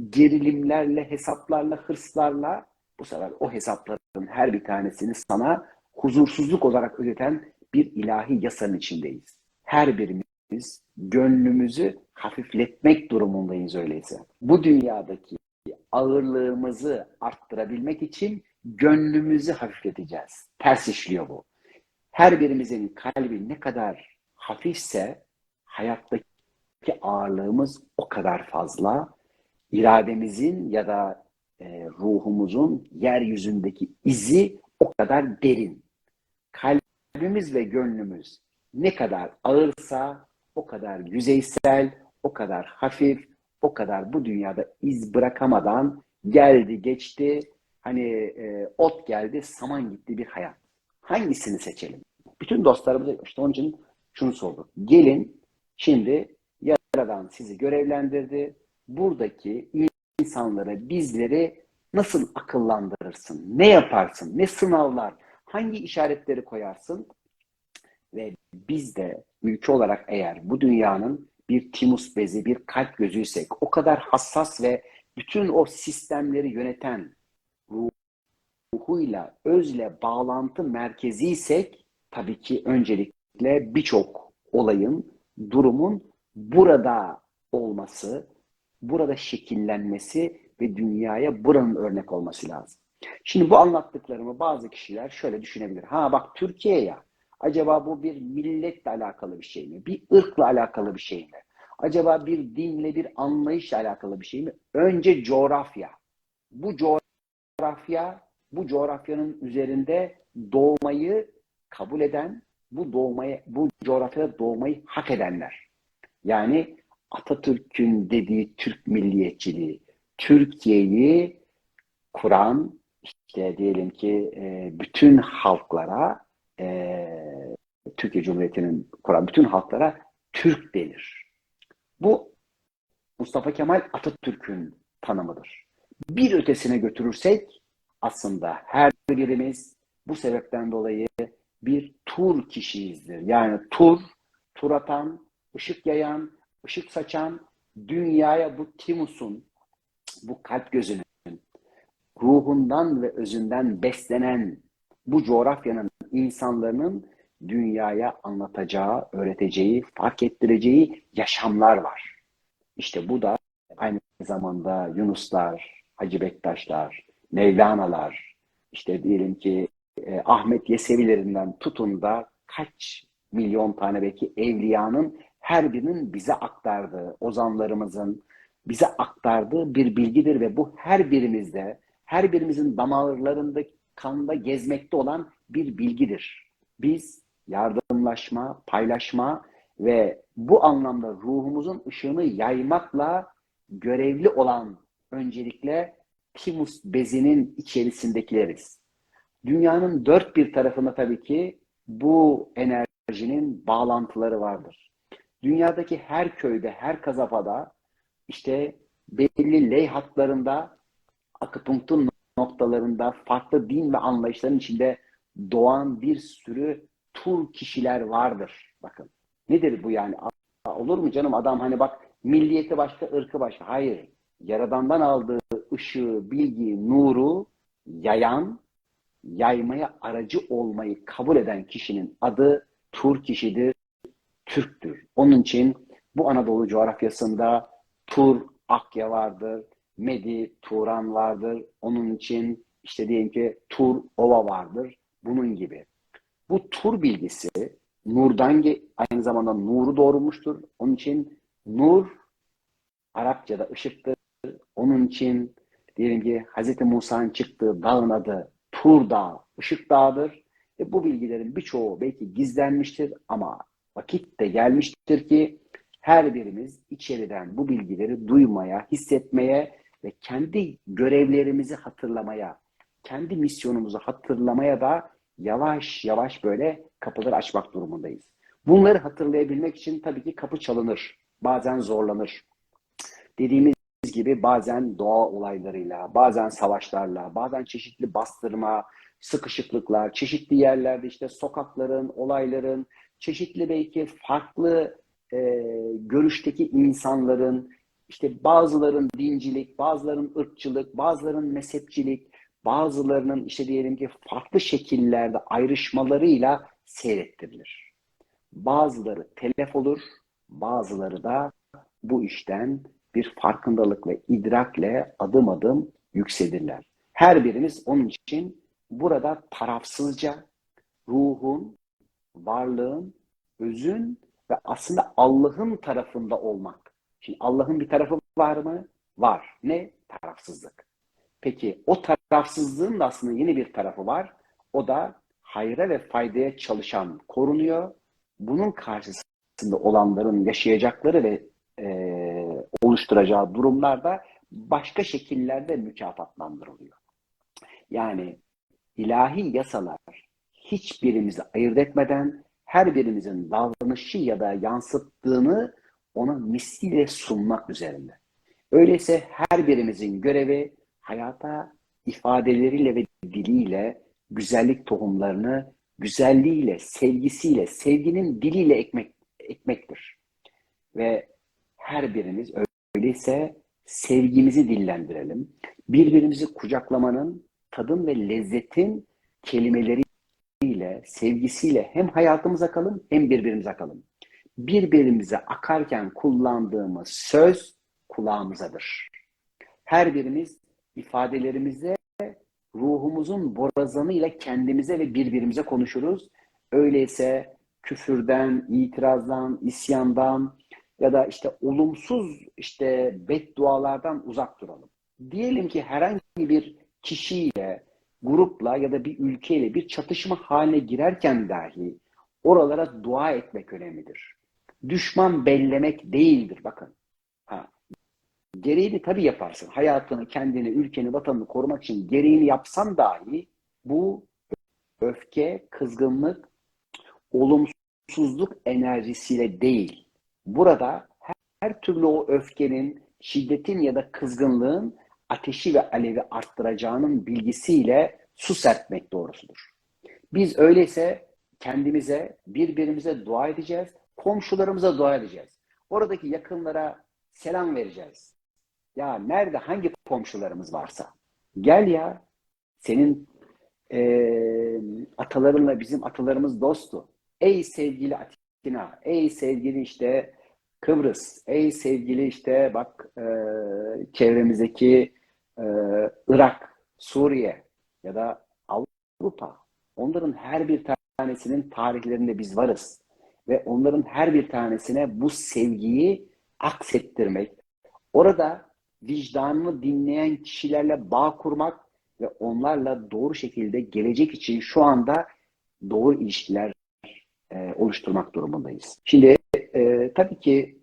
gerilimlerle, hesaplarla, hırslarla bu sefer o hesapların her bir tanesini sana huzursuzluk olarak ödeten bir ilahi yasanın içindeyiz. Her birimiz gönlümüzü hafifletmek durumundayız öyleyse. Bu dünyadaki ağırlığımızı arttırabilmek için gönlümüzü hafifleteceğiz. Ters işliyor bu. Her birimizin kalbi ne kadar hafifse hayattaki ağırlığımız o kadar fazla. İrademizin ya da ruhumuzun yeryüzündeki izi o kadar derin. Kalbimiz ve gönlümüz ne kadar ağırsa o kadar yüzeysel, o kadar hafif, o kadar bu dünyada iz bırakamadan geldi geçti. Hani ot geldi, saman gitti bir hayat. Hangisini seçelim? Bütün dostlarımıza işte onun için şunu sorduk. Gelin şimdi Yaradan sizi görevlendirdi. Buradaki insanlara, bizleri nasıl akıllandırırsın? Ne yaparsın? Ne sınavlar? Hangi işaretleri koyarsın? Ve biz de ülke olarak eğer bu dünyanın bir timus bezi, bir kalp gözüysek, o kadar hassas ve bütün o sistemleri yöneten ruhuyla, özle bağlantı merkeziysek tabii ki öncelikle birçok olayın, durumun burada olması, burada şekillenmesi ve dünyaya buranın örnek olması lazım. Şimdi bu anlattıklarımı bazı kişiler şöyle düşünebilir. Ha bak Türkiye ya, acaba bu bir milletle alakalı bir şey mi? Bir ırkla alakalı bir şey mi? Acaba bir dinle, bir anlayışla alakalı bir şey mi? Önce coğrafya. Bu coğrafya, bu coğrafyanın üzerinde doğmayı kabul eden, bu coğrafyada doğmayı hak edenler. Yani Atatürk'ün dediği Türk milliyetçiliği, Türkiye'yi kuran, işte diyelim ki bütün halklara, Türkiye Cumhuriyeti'nin kuran bütün halklara Türk denir. Bu Mustafa Kemal Atatürk'ün tanımıdır. Bir ötesine götürürsek aslında her birimiz bu sebepten dolayı bir tur kişiyizdir. Yani tur atan, ışık yayan, ışık saçan, dünyaya bu timusun, bu kalp gözünün, ruhundan ve özünden beslenen bu coğrafyanın insanların dünyaya anlatacağı, öğreteceği, fark ettireceği yaşamlar var. İşte bu da aynı zamanda Yunuslar, Hacı Bektaşlar, Mevlana'lar, işte diyelim ki Ahmet Yesevilerinden tutun da kaç milyon tane belki evliyanın her birinin bize aktardığı, ozanlarımızın bize aktardığı bir bilgidir ve bu her birimizde, her birimizin damarlarında, kanda gezmekte olan bir bilgidir. Biz yardımlaşma, paylaşma ve bu anlamda ruhumuzun ışığını yaymakla görevli olan öncelikle timus bezinin içerisindekileriz. Dünyanın dört bir tarafında tabii ki bu enerjinin bağlantıları vardır. Dünyadaki her köyde, her kasabada işte belli leyhatlarında, akupunktur noktalarında farklı din ve anlayışların içinde doğan bir sürü tur kişiler vardır. Bakın. Nedir bu yani? Olur mu canım adam hani bak milliyeti başka, ırkı başka. Hayır. Yaradandan aldığı ışığı, bilgiyi, nuru yayan, yaymaya aracı olmayı kabul eden kişinin adı Tur kişidir, Türktür. Onun için bu Anadolu coğrafyasında Tur Akya vardır, Medi Turan vardır. Onun için işte diyelim ki Tur Ova vardır. Bunun gibi. Bu Tur bilgisi Nur'dan aynı zamanda Nur'u doğurmuştur. Onun için Nur Arapçada ışıktır. Onun için diyelim ki Hz. Musa'nın çıktığı dağın adı Tur Dağı, Işık Dağı'dır. Bu bilgilerin birçoğu belki gizlenmiştir ama vakit de gelmiştir ki her birimiz içeriden bu bilgileri duymaya, hissetmeye ve kendi görevlerimizi hatırlamaya, kendi misyonumuzu hatırlamaya da yavaş yavaş böyle kapıları açmak durumundayız. Bunları hatırlayabilmek için tabii ki kapı çalınır, bazen zorlanır. Dediğimiz gibi bazen doğa olaylarıyla, bazen savaşlarla, bazen çeşitli bastırma, sıkışıklıklar, çeşitli yerlerde işte sokakların, olayların, çeşitli belki farklı görüşteki insanların, işte bazıların dincilik, bazıların ırkçılık, bazıların mezhepçilik, bazılarının işte diyelim ki farklı şekillerde ayrışmalarıyla seyrettirilir. Bazıları telef olur, bazıları da bu işten bir farkındalık ve idrakle adım adım yükselirler. Her birimiz onun için burada tarafsızca ruhun, varlığın, özün ve aslında Allah'ın tarafında olmak. Şimdi Allah'ın bir tarafı var mı? Var. Ne? Tarafsızlık. Peki o tarafsızlığın da aslında yeni bir tarafı var. O da hayra ve faydaya çalışan korunuyor. Bunun karşısında olanların yaşayacakları ve oluşturacağı durumlarda başka şekillerde mükafatlandırılıyor. Yani ilahi yasalar hiçbirimizi ayırt etmeden her birimizin davranışı ya da yansıttığını ona misliyle sunmak üzerinde. Öyleyse her birimizin görevi hayata ifadeleriyle ve diliyle güzellik tohumlarını güzelliğiyle, sevgisiyle, sevginin diliyle ekmektir. Ve her birimiz öyleyse sevgimizi dillendirelim. Birbirimizi kucaklamanın, tadın ve lezzetin kelimeleriyle, sevgisiyle hem hayatımıza kalın hem birbirimize kalın. Birbirimize akarken kullandığımız söz kulağımızadır. Her birimiz ifadelerimizde ruhumuzun borazanıyla kendimize ve birbirimize konuşuruz. Öyleyse küfürden, itirazdan, isyandan ya da işte olumsuz işte beddualardan uzak duralım. Diyelim ki herhangi bir kişiyle, grupla ya da bir ülkeyle bir çatışma haline girerken dahi oralara dua etmek önemlidir. Düşman bellemek değildir bakın. Ha, gereğini tabii yaparsın. Hayatını, kendini, ülkeni, vatanını korumak için gereğini yapsan dahi bu öfke, kızgınlık, olumsuzluk enerjisiyle değil. Burada her türlü o öfkenin, şiddetin ya da kızgınlığın ateşi ve alevi arttıracağının bilgisiyle su serpmek doğrusudur. Biz öyleyse kendimize, birbirimize dua edeceğiz, komşularımıza dua edeceğiz. Oradaki yakınlara selam vereceğiz. Ya nerede hangi komşularımız varsa gel ya senin atalarınla bizim atalarımız dosttu. Ey sevgili Atina, ey sevgili işte Kıbrıs, ey sevgili işte bak çevremizdeki e, Irak, Suriye ya da Avrupa. Onların her bir tanesinin tarihlerinde biz varız. Ve onların her bir tanesine bu sevgiyi aksettirmek, orada vicdanını dinleyen kişilerle bağ kurmak ve onlarla doğru şekilde gelecek için şu anda doğru ilişkiler oluşturmak durumundayız. Şimdi tabii ki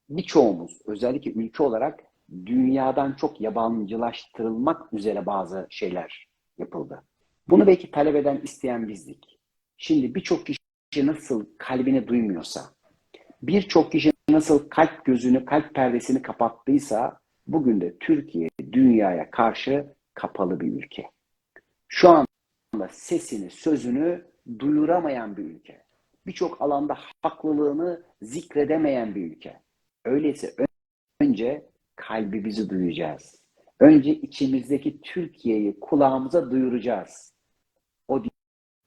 birçoğumuz özellikle ülke olarak dünyadan çok yabancılaştırılmak üzere bazı şeyler yapıldı. Bunu belki talep eden, isteyen bizdik. Şimdi birçok kişi nasıl kalbini duymuyorsa, birçok kişi nasıl kalp gözünü, kalp perdesini kapattıysa bugün de Türkiye dünyaya karşı kapalı bir ülke. Şu anda sesini, sözünü duyuramayan bir ülke. Birçok alanda haklılığını zikredemeyen bir ülke. Öyleyse önce kalbimizi duyacağız. Önce içimizdeki Türkiye'yi kulağımıza duyuracağız. O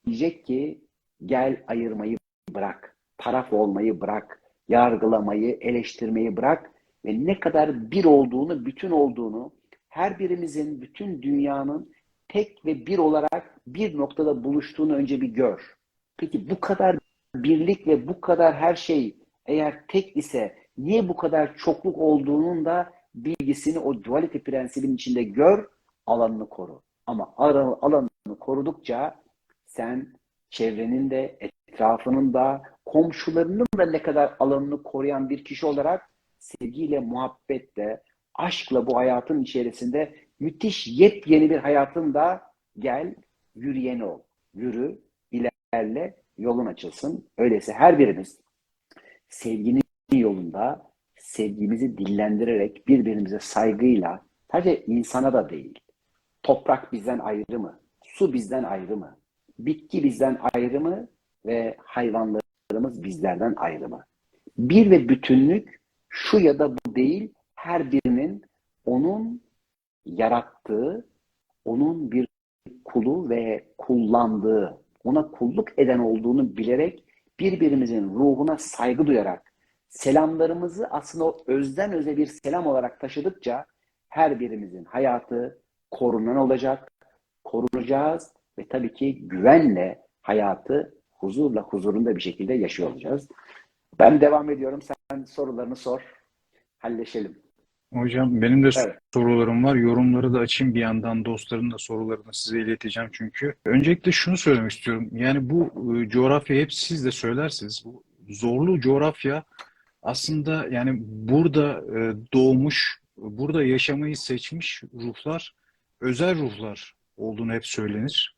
diyecek ki gel ayırmayı bırak, taraf olmayı bırak, yargılamayı, eleştirmeyi bırak ve ne kadar bir olduğunu, bütün olduğunu, her birimizin, bütün dünyanın tek ve bir olarak bir noktada buluştuğunu önce bir gör. Peki bu kadar birlik ve bu kadar her şey eğer tek ise niye bu kadar çokluk olduğunun da bilgisini o duality prensibinin içinde gör, alanını koru. Ama alanını korudukça sen çevrenin de, etrafının da, komşularının da ne kadar alanını koruyan bir kişi olarak sevgiyle, muhabbetle, aşkla bu hayatın içerisinde müthiş yepyeni bir hayatın da gel, yürüyeni ol. Yürü, ilerle, yolun açılsın. Öyleyse her birimiz sevginin yolunda sevgimizi dillendirerek birbirimize saygıyla, sadece insana da değil, toprak bizden ayrı mı? Su bizden ayrı mı? Bitki bizden ayrı mı? Ve hayvanlarımız bizlerden ayrı mı? Bir ve bütünlük şu ya da bu değil, her birinin onun yarattığı, onun bir kulu ve kullandığı, ona kulluk eden olduğunu bilerek birbirimizin ruhuna saygı duyarak selamlarımızı aslında o özden öze bir selam olarak taşıdıkça her birimizin hayatı korunan olacak, korunacağız ve tabii ki güvenle hayatı huzurla, huzurunda bir şekilde yaşıyor olacağız. Ben devam ediyorum. Sen sorularını sor. Halleşelim. Hocam benim de Evet. sorularım var. Yorumları da açayım bir yandan. Dostların da sorularını size ileteceğim çünkü. Öncelikle şunu söylemek istiyorum. Yani bu coğrafya hep siz de söylersiniz. Bu zorlu coğrafya aslında yani burada doğmuş, burada yaşamayı seçmiş ruhlar, özel ruhlar olduğunu hep söylenir.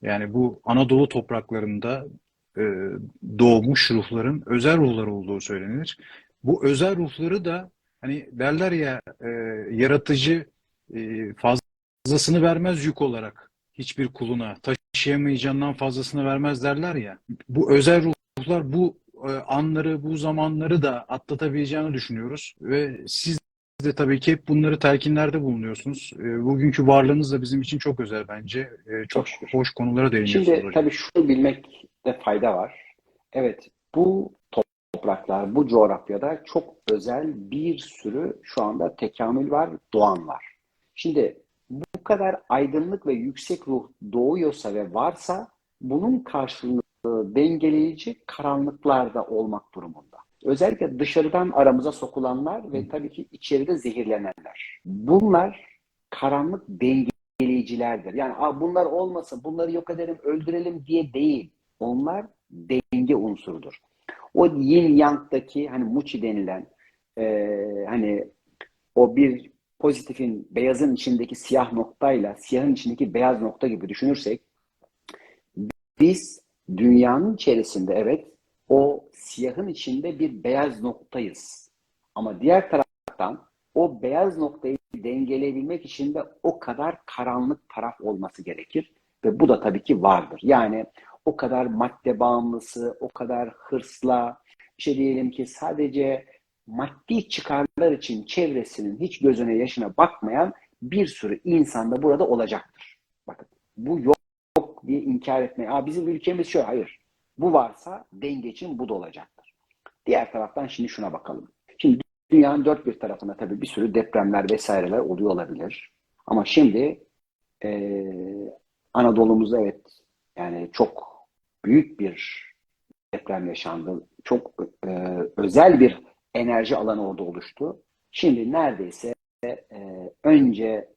Yani bu Anadolu topraklarında e, doğmuş ruhların özel ruhlar olduğu söylenir. Bu özel ruhları da hani derler ya yaratıcı fazlasını vermez yük olarak hiçbir kuluna taşıyamayacağından fazlasını vermez derler ya. Bu özel ruhlar bu anları, bu zamanları da atlatabileceğini düşünüyoruz ve siz de tabii ki hep bunları telkinlerde bulunuyorsunuz. Bugünkü varlığınız da bizim için çok özel bence. Çok Çok şükür. hoş konulara değiniyorsunuz Şimdi hocam. tabii şunu bilmekte fayda var. Evet, bu topraklar, bu coğrafyada çok özel bir sürü şu anda tekamül var, doğan var. Şimdi bu kadar aydınlık ve yüksek ruh doğuyorsa ve varsa bunun karşılığı dengeleyici karanlıklarda olmak durumunda. Özellikle dışarıdan aramıza sokulanlar ve tabii ki içeride zehirlenenler. Bunlar karanlık dengeleyicilerdir. Yani bunlar olmasın, bunları yok edelim, öldürelim diye değil. Onlar denge unsurudur. O yin yang'daki hani muçi denilen hani o bir pozitifin beyazın içindeki siyah noktayla siyahın içindeki beyaz nokta gibi düşünürsek biz dünyanın içerisinde evet o siyahın içinde bir beyaz noktayız. Ama diğer taraftan o beyaz noktayı dengeleyebilmek için de o kadar karanlık taraf olması gerekir. Ve bu da tabii ki vardır. Yani o kadar madde bağımlısı, o kadar hırsla, işte diyelim ki sadece maddi çıkarlar için çevresinin hiç gözüne yaşına bakmayan bir sürü insan da burada olacaktır. Bakın bu yok diye inkar etmeyin. Bizim ülkemiz şöyle. Hayır. Bu varsa denge için bu da olacaktır. Diğer taraftan şimdi şuna bakalım. Şimdi dünyanın dört bir tarafında tabii bir sürü depremler vesaireler oluyor olabilir. Ama şimdi e, Anadolu'muzda evet yani çok büyük bir deprem yaşandı. Çok özel bir enerji alanı orada oluştu. Şimdi neredeyse önce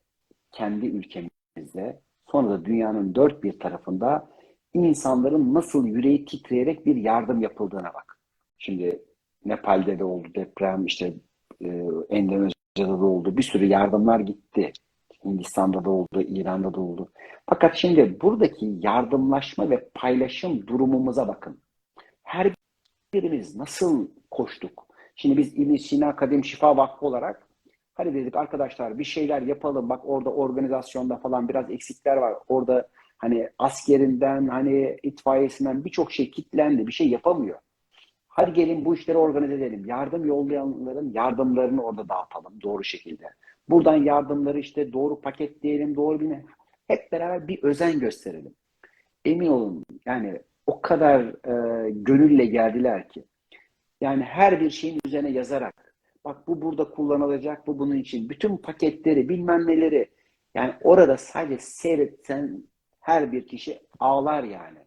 kendi ülkemizde sonra da dünyanın dört bir tarafında insanların nasıl yüreği titreyerek bir yardım yapıldığına bak. Şimdi Nepal'de de oldu deprem, işte Endonezya'da da oldu. Bir sürü yardımlar gitti. Hindistan'da da oldu, İran'da da oldu. Fakat şimdi buradaki yardımlaşma ve paylaşım durumumuza bakın. Her birimiz nasıl koştuk? Şimdi biz İbn Sina Akademi Şifa Vakfı olarak hadi dedik arkadaşlar bir şeyler yapalım. Bak orada organizasyonda falan biraz eksikler var. Orada hani askerinden hani itfaiyesinden birçok şey kilitlendi. Bir şey yapamıyor. Hadi gelin bu işleri organize edelim. Yardım yollayanların yardımlarını orada dağıtalım doğru şekilde. Buradan yardımları işte doğru paketleyelim, doğru bir hep beraber bir özen gösterelim. Emin olun yani o kadar gönülle geldiler ki. Yani her bir şeyin üzerine yazarak bak bu burada kullanılacak, bu bunun için. Bütün paketleri bilmem neleri yani orada sadece seyretsen her bir kişi ağlar yani.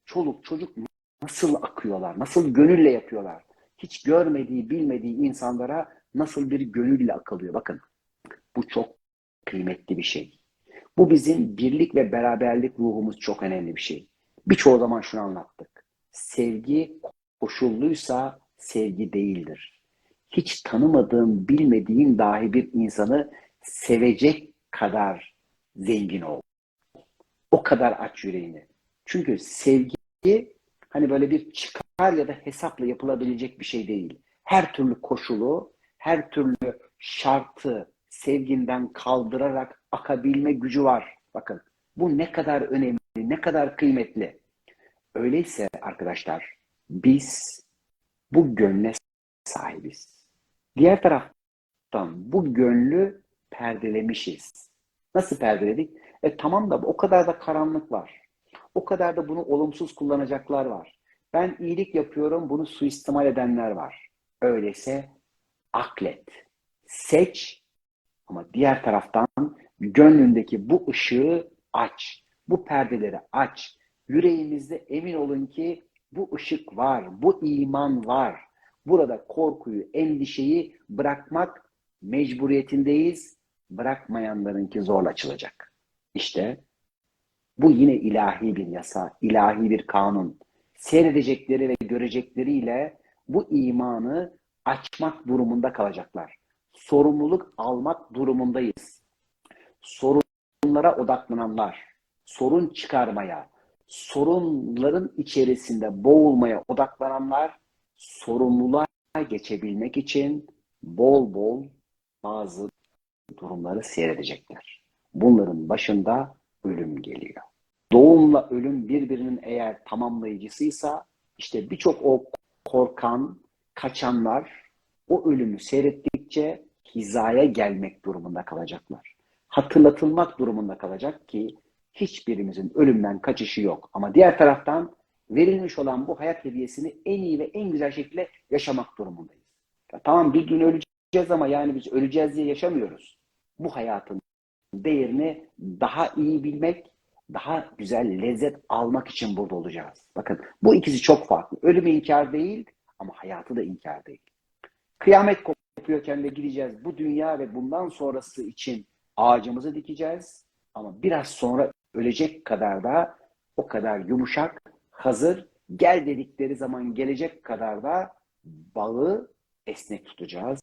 Çoluk çocuk nasıl akıyorlar, nasıl gönülle yapıyorlar. hiç görmediği, bilmediği insanlara nasıl bir gönülle akılıyor. Bakın, bu çok kıymetli bir şey. Bu bizim birlik ve beraberlik ruhumuz çok önemli bir şey. Birçoğu zaman şunu anlattık. Sevgi koşulluysa sevgi değildir. Hiç tanımadığın, bilmediğin dahi bir insanı sevecek kadar zengin ol. O kadar aç yüreğini. Çünkü sevgi hani böyle bir çıkar ya da hesapla yapılabilecek bir şey değil. Her türlü koşulu, her türlü şartı sevginden kaldırarak akabilme gücü var. Bakın, bu ne kadar önemli, ne kadar kıymetli. Öyleyse arkadaşlar, biz bu gönle sahibiz. Diğer taraftan bu gönlü perdelemişiz. Nasıl perdeledik? Tamam da o kadar da karanlık var. O kadar da bunu olumsuz kullanacaklar var. Ben iyilik yapıyorum, bunu suistimal edenler var. Öyleyse aklet, seç, ama diğer taraftan gönlündeki bu ışığı aç. Bu perdeleri aç. Yüreğimizde emin olun ki bu ışık var, bu iman var. Burada korkuyu, endişeyi bırakmak mecburiyetindeyiz. Bırakmayanlarınki zorla açılacak. İşte bu yine ilahi bir yasa, ilahi bir kanun. Seyredecekleri ve görecekleriyle bu imanı açmak durumunda kalacaklar. Sorumluluk almak durumundayız. Sorunlara odaklananlar, sorun çıkarmaya, sorunların içerisinde boğulmaya odaklananlar sorumluluğa geçebilmek için bol bol bazı durumları seyredecekler. Bunların başında ölüm geliyor. Doğumla ölüm birbirinin eğer tamamlayıcısıysa işte birçok o korkan, kaçanlar o ölümü seyrettikçe hizaya gelmek durumunda kalacaklar. Hatırlatılmak durumunda kalacak ki hiçbirimizin ölümden kaçışı yok. Ama diğer taraftan verilmiş olan bu hayat hediyesini en iyi ve en güzel şekilde yaşamak durumundayız. Ya tamam, bir gün öleceğiz ama yani biz öleceğiz diye yaşamıyoruz. Bu hayatın değerini daha iyi bilmek, daha güzel lezzet almak için burada olacağız. Bakın, bu ikisi çok farklı. Ölümü inkar değil ama hayatı da inkar değil. Kıyamet kopuyorken de gideceğiz bu dünya ve bundan sonrası için ağacımızı dikeceğiz. Ama biraz sonra ölecek kadar da o kadar yumuşak, hazır, gel dedikleri zaman gelecek kadar da bağı esnek tutacağız,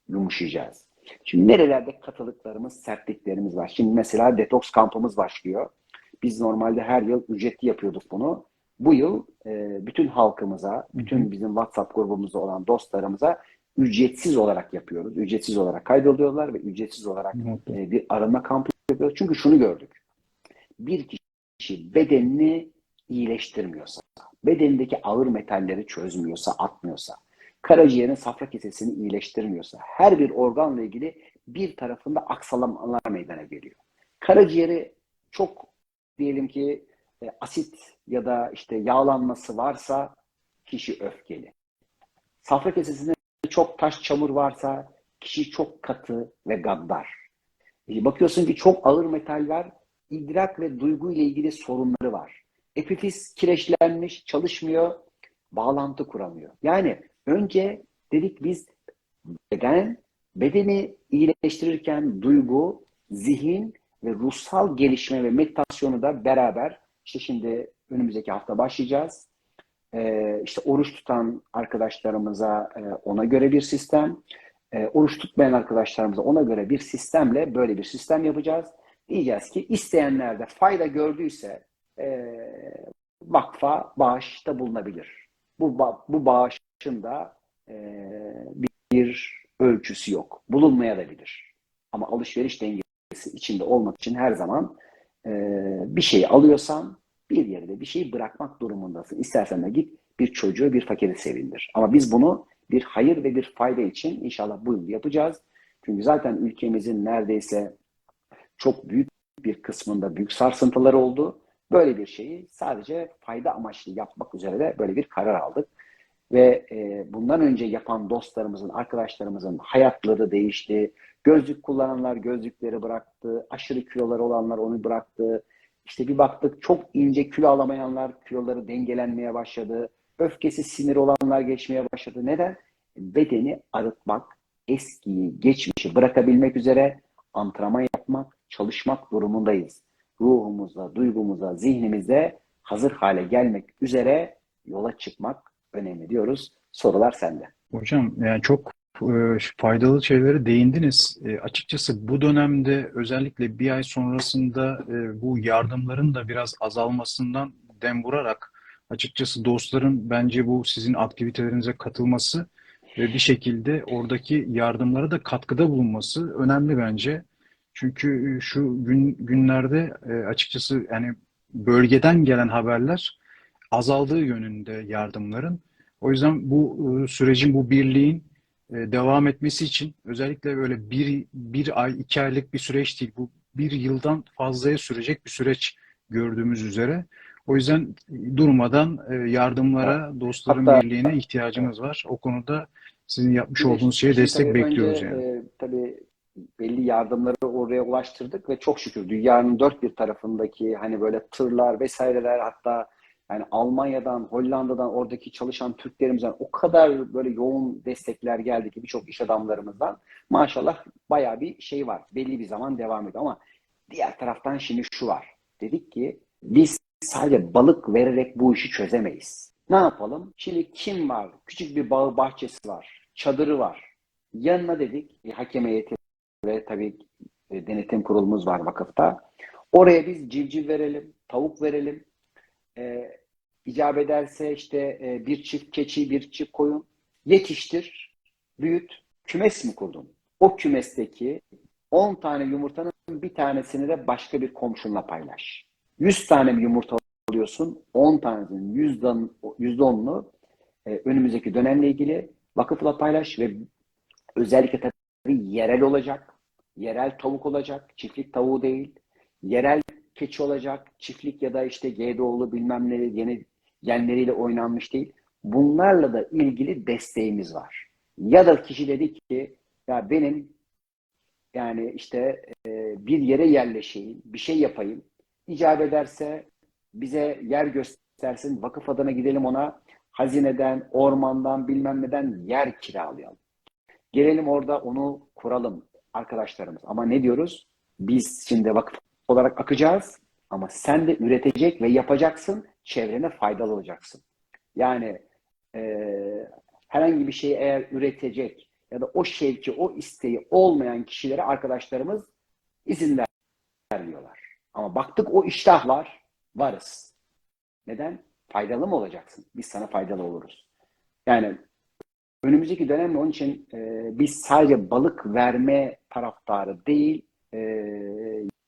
yumuşayacağız. Şimdi nerelerde katılıklarımız, sertliklerimiz var. Şimdi mesela detoks kampımız başlıyor. Biz normalde her yıl ücretli yapıyorduk bunu. Bu yıl bütün halkımıza, bütün bizim WhatsApp grubumuzda olan dostlarımıza ücretsiz olarak yapıyoruz. Ücretsiz olarak kaydoluyorlar ve ücretsiz olarak bir arınma kampı yapıyoruz. Çünkü şunu gördük. Bir kişi bedenini iyileştirmiyorsa, bedenindeki ağır metalleri çözmüyorsa, atmıyorsa, karaciğerin safra kesesini iyileştirmiyorsa, her bir organla ilgili bir tarafında aksamalar meydana geliyor. Karaciğeri çok diyelim ki asit ya da işte yağlanması varsa kişi öfkeli. Safra kesesinde çok taş çamur varsa kişi çok katı ve gaddar. Bakıyorsun ki çok ağır metal var, idrak ve duygu ile ilgili sorunları var. Epifiz kireçlenmiş, çalışmıyor, bağlantı kuramıyor. Yani önce dedik biz bedeni iyileştirirken duygu, zihin ve ruhsal gelişme ve meditasyonu da beraber işte şimdi önümüzdeki hafta başlayacağız. İşte oruç tutan arkadaşlarımıza ona göre bir sistem, oruç tutmayan arkadaşlarımıza ona göre bir sistemle böyle bir sistem yapacağız. Diyeceğiz ki isteyenler de fayda gördüyse vakfa bağışta bulunabilir. Bu bağışın da bir ölçüsü yok. Bulunmayabilir. Ama alışveriş dengesi içinde olmak için her zaman bir şey alıyorsan bir yerde bir şeyi bırakmak durumundasın. İstersen de git bir çocuğu, bir fakiri sevindir. Ama biz bunu bir hayır ve bir fayda için inşallah bu yıl yapacağız. Çünkü zaten ülkemizin neredeyse çok büyük bir kısmında büyük sarsıntıları oldu. Böyle bir şeyi sadece fayda amaçlı yapmak üzere de böyle bir karar aldık. Ve bundan önce yapan dostlarımızın, arkadaşlarımızın hayatları değişti. Gözlük kullananlar gözlükleri bıraktı. Aşırı kiloları olanlar onu bıraktı. İşte bir baktık çok ince kilo alamayanlar kiloları dengelenmeye başladı. Öfkesi, siniri olanlar geçmeye başladı. Neden? Bedeni arıtmak, eskiyi, geçmişi bırakabilmek üzere antrenman yapmak, çalışmak durumundayız. Ruhumuzla, duygumuzla, zihnimizle hazır hale gelmek üzere yola çıkmak önemli diyoruz. Sorular sende. Hocam yani çok faydalı şeylere değindiniz. Açıkçası bu dönemde özellikle bir ay sonrasında bu yardımların da biraz azalmasından dem vurarak açıkçası dostların bence bu sizin aktivitelerinize katılması ve bir şekilde oradaki yardımlara da katkıda bulunması önemli bence. Çünkü günlerde açıkçası yani bölgeden gelen haberler azaldığı yönünde yardımların. O yüzden bu sürecin, bu birliğin devam etmesi için özellikle böyle bir ay, 2 aylık bir süreç değil. Bu bir yıldan fazlaya sürecek bir süreç gördüğümüz üzere. O yüzden durmadan Ya, yardımlara, dostların hatta birliğine evet, ihtiyacımız var. O konuda sizin yapmış bir de olduğunuz şeye şimdi destek tabii önce bekliyoruz yani. tabii belli yardımları oraya ulaştırdık ve çok şükür dünyanın dört bir tarafındaki hani böyle tırlar vesaireler, hatta yani Almanya'dan, Hollanda'dan oradaki çalışan Türklerimizden o kadar böyle yoğun destekler geldi ki birçok iş adamlarımızdan. Maşallah bayağı bir şey var. Belli bir zaman devam ediyor ama diğer taraftan şimdi şu var. Dedik ki biz sadece balık vererek bu işi çözemeyiz. Ne yapalım? Şimdi kim var? Küçük bir bağ bahçesi var. Çadırı var. Yanına dedik, hakem heyeti ve tabii denetim kurulumuz var vakıfta. Oraya biz civciv verelim, tavuk verelim. E, icap ederse işte bir çift keçi, bir çift koyun yetiştir, büyüt. Kümes mi kurdun? O kümesteki 10 tane yumurtanın bir tanesini de başka bir komşunla paylaş. 100 tane mi yumurta alıyorsun? 10 tanesinin %10'unu önümüzdeki dönemle ilgili vakıfla paylaş ve özellikle tabii yerel olacak. Yerel tavuk olacak. Çiftlik tavuğu değil. Yerel keçi olacak. Çiftlik ya da işte GDO'lu bilmem ne yeni genleriyle oynanmış değil. Bunlarla da ilgili desteğimiz var. Ya da kişi dedi ki ya benim yani işte bir yere yerleşeyim, bir şey yapayım. İcap ederse bize yer göstersin. Vakıf adına gidelim ona hazineden, ormandan, bilmem neden yer kiralayalım. Gelelim orada onu kuralım arkadaşlarımız. Ama ne diyoruz? Biz şimdi vakıf olarak akacağız ama sen de üretecek ve yapacaksın, çevrene faydalı olacaksın. Yani e, herhangi bir şeyi eğer üretecek ya da o şevki, o isteği olmayan kişilere arkadaşlarımız izin vermiyorlar. Ama baktık o iştah var, varız. Neden? Faydalı mı olacaksın? Biz sana faydalı oluruz. Yani önümüzdeki dönemde onun için biz sadece balık verme taraftarı değil,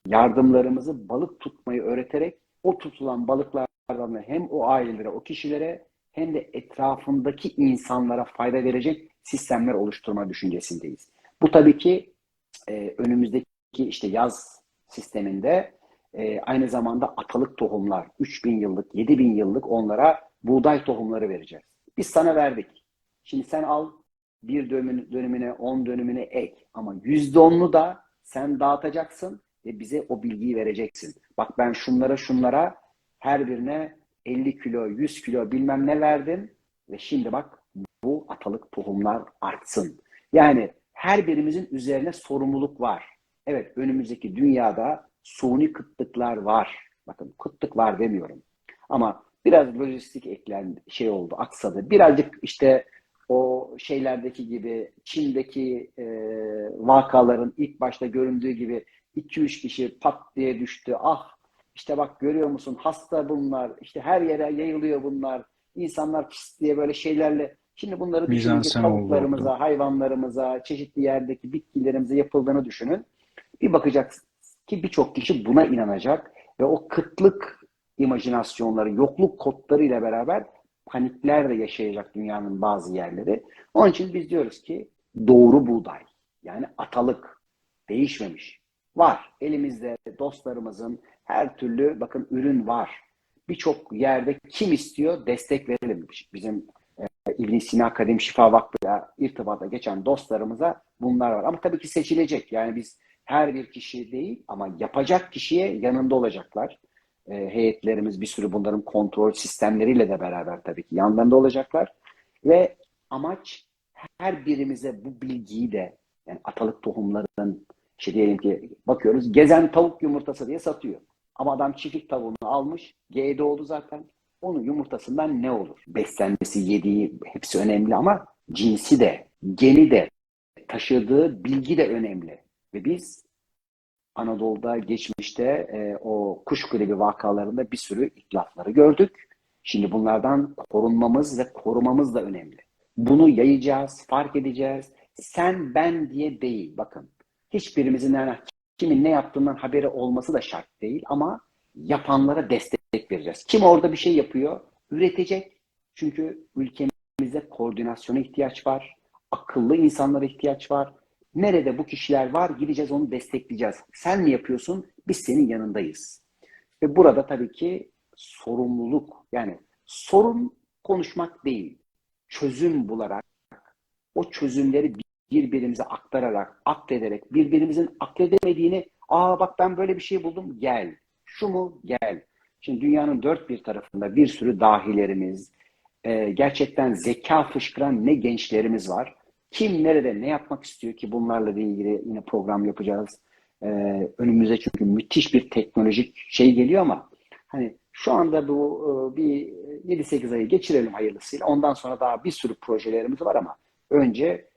yardımlarımızı balık tutmayı öğreterek o tutulan balıklardan hem o ailelere, o kişilere hem de etrafındaki insanlara fayda verecek sistemler oluşturma düşüncesindeyiz. Bu tabii ki önümüzdeki işte yaz sisteminde aynı zamanda atalık tohumlar, 3000 yıllık, 7000 yıllık onlara buğday tohumları vereceğiz. Biz sana verdik. Şimdi sen al bir dönümüne, 10 dönümüne ek ama %10'unu da sen dağıtacaksın ve bize o bilgiyi vereceksin. Bak ben şunlara her birine 50 kilo, 100 kilo bilmem ne verdim ve şimdi bak bu atalık tohumlar artsın. Yani her birimizin üzerine sorumluluk var. Evet, önümüzdeki dünyada suni kıtlıklar var. Bakın kıtlık var demiyorum. Ama biraz lojistik şey oldu, aksadı. Birazcık işte o şeylerdeki gibi Çin'deki vakaların ilk başta göründüğü gibi 2-3 kişi pat diye düştü. Ah işte bak görüyor musun hasta bunlar. İşte her yere yayılıyor bunlar. İnsanlar pis diye böyle şeylerle. Şimdi bunları düşününce Mizansen oldu orada. tavuklarımıza, hayvanlarımıza, çeşitli yerdeki bitkilerimize yapıldığını düşünün. Bir bakacaksın ki birçok kişi buna inanacak ve o kıtlık imajinasyonları, yokluk kodlarıyla beraber panikler de yaşayacak dünyanın bazı yerleri. Onun için biz diyoruz ki doğru buğday, yani atalık değişmemiş. Var. Elimizde dostlarımızın her türlü bakın ürün var. Birçok yerde kim istiyor destek verelim. Bizim İbn Sina Akademi Şifa Vakfı'yla irtibata geçen dostlarımıza bunlar var. Ama tabii ki seçilecek. Yani biz her bir kişi değil ama yapacak kişiye yanında olacaklar. heyetlerimiz bir sürü bunların kontrol sistemleriyle de beraber tabii ki yanlarında olacaklar. Ve amaç her birimize bu bilgiyi de yani atalık tohumların işte diyelim ki bakıyoruz gezen tavuk yumurtası diye satıyor. Ama adam çiftlik tavuğunu almış. G doğdu zaten. Onun yumurtasından ne olur? Beslenmesi, yediği hepsi önemli ama cinsi de, geni de, taşıdığı bilgi de önemli. Ve biz Anadolu'da geçmişte o kuş gribi vakalarında bir sürü itlafları gördük. Şimdi bunlardan korunmamız ve korumamız da önemli. Bunu yayacağız, fark edeceğiz. Sen, ben diye değil. Bakın, hiçbirimizin yani kimin ne yaptığından haberi olması da şart değil ama yapanlara destek vereceğiz. Kim orada bir şey yapıyor, üretecek. Çünkü ülkemizde koordinasyona ihtiyaç var. Akıllı insanlara ihtiyaç var. Nerede bu kişiler var gideceğiz onu destekleyeceğiz. Sen mi yapıyorsun? Biz senin yanındayız. Ve burada tabii ki sorumluluk yani sorun konuşmak değil. Çözüm bularak o çözümleri birbirimize aktararak, aklederek birbirimizin akledemediğini bak ben böyle bir şey buldum gel. Şu mu? Gel. Şimdi dünyanın dört bir tarafında bir sürü dahilerimiz, gerçekten zeka fışkıran ne gençlerimiz var. Kim nerede ne yapmak istiyor ki bunlarla ilgili yine program yapacağız. Önümüze çünkü müthiş bir teknolojik şey geliyor ama hani şu anda bu bir 7-8 ayı geçirelim hayırlısıyla. Ondan sonra daha bir sürü projelerimiz var ama önce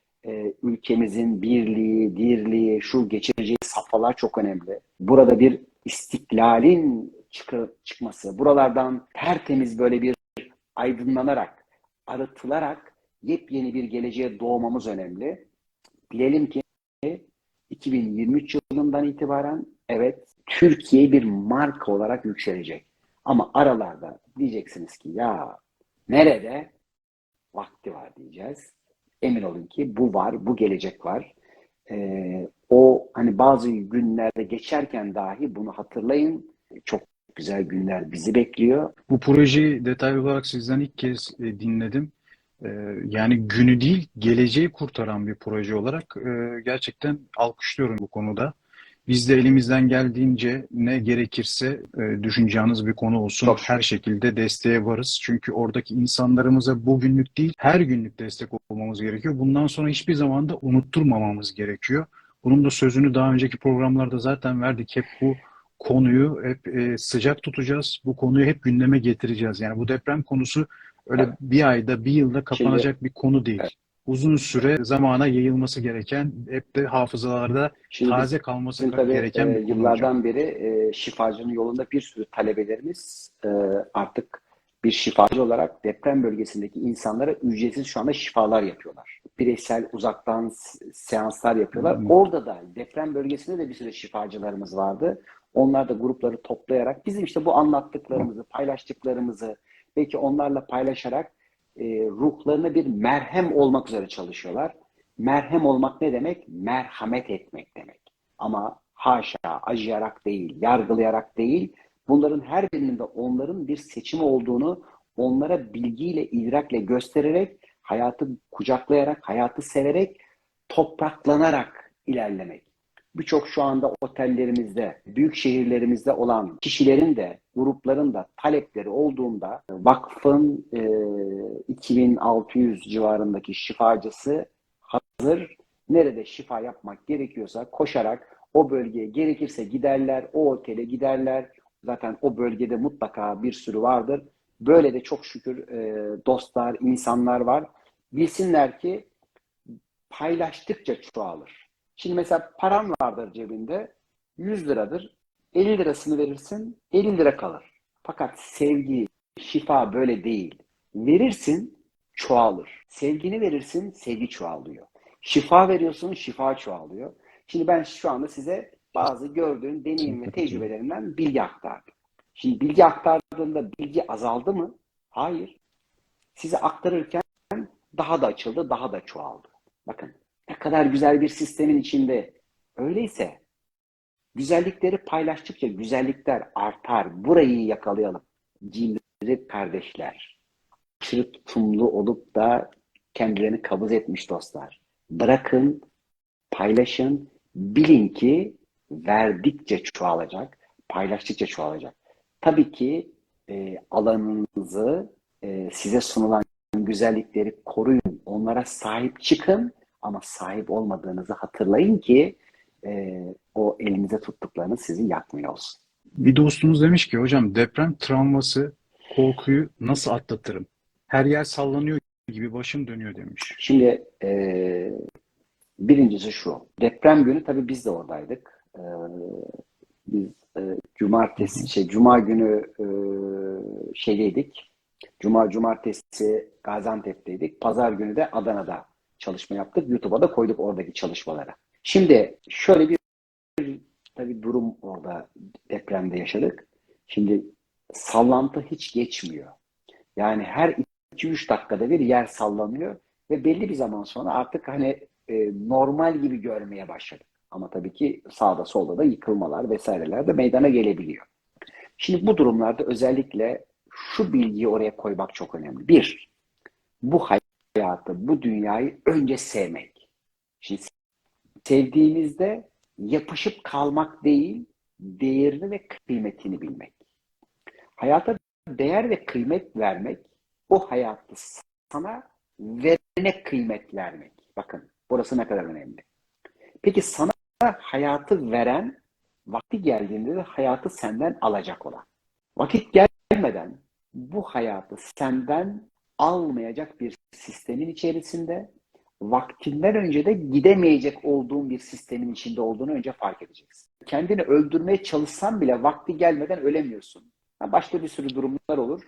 ülkemizin birliği, dirliği, şu geçireceği safhalar çok önemli. Burada bir istiklalin çıkması, buralardan tertemiz böyle bir aydınlanarak, arıtılarak yepyeni bir geleceğe doğmamız önemli. Bilelim ki 2023 yılından itibaren evet Türkiye bir marka olarak yükselecek. Ama aralarda diyeceksiniz ki ya nerede? Vakti var diyeceğiz. Emin olun ki bu var, bu gelecek var. O hani bazı günlerde geçerken dahi bunu hatırlayın. Çok güzel günler bizi bekliyor. Bu projeyi detaylı olarak sizden ilk kez dinledim. E, Yani günü değil, geleceği kurtaran bir proje olarak gerçekten alkışlıyorum bu konuda. Biz de elimizden geldiğince ne gerekirse düşüneceğiniz bir konu olsun Çok her şükür. şekilde desteğe varız. Çünkü oradaki insanlarımıza bugünlük değil her günlük destek olmamız gerekiyor. Bundan sonra hiçbir zaman da unutturmamamız gerekiyor. Bunun da sözünü daha önceki programlarda zaten verdik. Hep bu konuyu hep sıcak tutacağız. Bu konuyu hep gündeme getireceğiz. Yani bu deprem konusu öyle Evet. bir ayda, bir yılda Şimdi kapanacak bir konu değil. evet. Uzun süre zamana yayılması gereken, hep de hafızalarda Şimdi taze kalması bizim tabii gereken bir konu hocam. yıllardan beri şifacının yolunda bir sürü talebelerimiz artık bir şifacı olarak deprem bölgesindeki insanlara ücretsiz şu anda şifalar yapıyorlar. Bireysel uzaktan seanslar yapıyorlar. Orada da deprem bölgesinde de bir sürü şifacılarımız vardı. Onlar da grupları toplayarak bizim işte bu anlattıklarımızı, paylaştıklarımızı belki onlarla paylaşarak ruhlarına bir merhem olmak üzere çalışıyorlar. Merhem olmak ne demek? Merhamet etmek demek. Ama haşa acıyarak değil, yargılayarak değil, bunların her birinin de onların bir seçimi olduğunu onlara bilgiyle, idrakle göstererek, hayatı kucaklayarak, hayatı severek, topraklanarak ilerlemek. Birçok şu anda otellerimizde, büyük şehirlerimizde olan kişilerin de, grupların da talepleri olduğunda vakfın 2600 civarındaki şifacısı hazır. Nerede şifa yapmak gerekiyorsa koşarak o bölgeye gerekirse giderler, o otele giderler. Zaten o bölgede mutlaka bir sürü vardır. Böyle de çok şükür dostlar, insanlar var. Bilsinler ki paylaştıkça çoğalır. Şimdi mesela paran vardır cebinde, 100 liradır. 50 lirasını verirsin, 50 lira kalır. Fakat sevgi, şifa böyle değil. Verirsin, çoğalır. Sevgini verirsin, sevgi çoğalıyor. Şifa veriyorsun, şifa çoğalıyor. Şimdi ben şu anda size bazı gördüğüm deneyim ve Kesinlikle katılıyorum. tecrübelerimden bilgi aktardım. Şimdi bilgi aktardığında bilgi azaldı mı? Hayır. Size aktarırken daha da açıldı, daha da çoğaldı. Bakın ne kadar güzel bir sistemin içinde. Öyleyse güzellikleri paylaştıkça güzellikler artar. Burayı yakalayalım. Cimri kardeşler. Aşırı tutumlu olup da kendilerini kabız etmiş dostlar. Bırakın, paylaşın, bilin ki verdikçe çoğalacak, paylaştıkça çoğalacak. Tabii ki alanınızı, size sunulan güzellikleri koruyun, onlara sahip çıkın ama sahip olmadığınızı hatırlayın ki o elinize tuttuklarınız sizi yakmıyor olsun. Bir dostumuz demiş ki hocam deprem travması, korkuyu nasıl atlatırım? Her yer sallanıyor gibi başım dönüyor demiş. Şimdi birincisi şu, deprem günü tabii biz de oradaydık. Biz Hı hı. Cuma günü şeydeydik. Cumartesi Gaziantep'teydik. Pazar günü de Adana'da çalışma yaptık. YouTube'a da koyduk oradaki çalışmaları. Şimdi şöyle bir tabii durum orada depremde yaşadık. Şimdi sallantı hiç geçmiyor. Yani her 2-3 dakikada bir yer sallanıyor ve belli bir zaman sonra artık hani normal gibi görmeye başladık. Ama tabii ki sağda solda da yıkılmalar vesaireler de meydana gelebiliyor. Şimdi bu durumlarda özellikle şu bilgiyi oraya koymak çok önemli. Bir, bu hayatı, bu dünyayı önce sevmek. Şimdi sevdiğimizde yapışıp kalmak değil, değerini ve kıymetini bilmek. Hayata değer ve kıymet vermek, o hayatı sana verene kıymet vermek. Bakın, burası ne kadar önemli. Peki sana hayatı veren, vakti geldiğinde de hayatı senden alacak olan. Vakit gelmeden bu hayatı senden almayacak bir sistemin içerisinde, vaktinden önce de gidemeyecek olduğun bir sistemin içinde olduğunu önce fark edeceksin. Kendini öldürmeye çalışsan bile vakti gelmeden ölemiyorsun. Başka bir sürü durumlar olur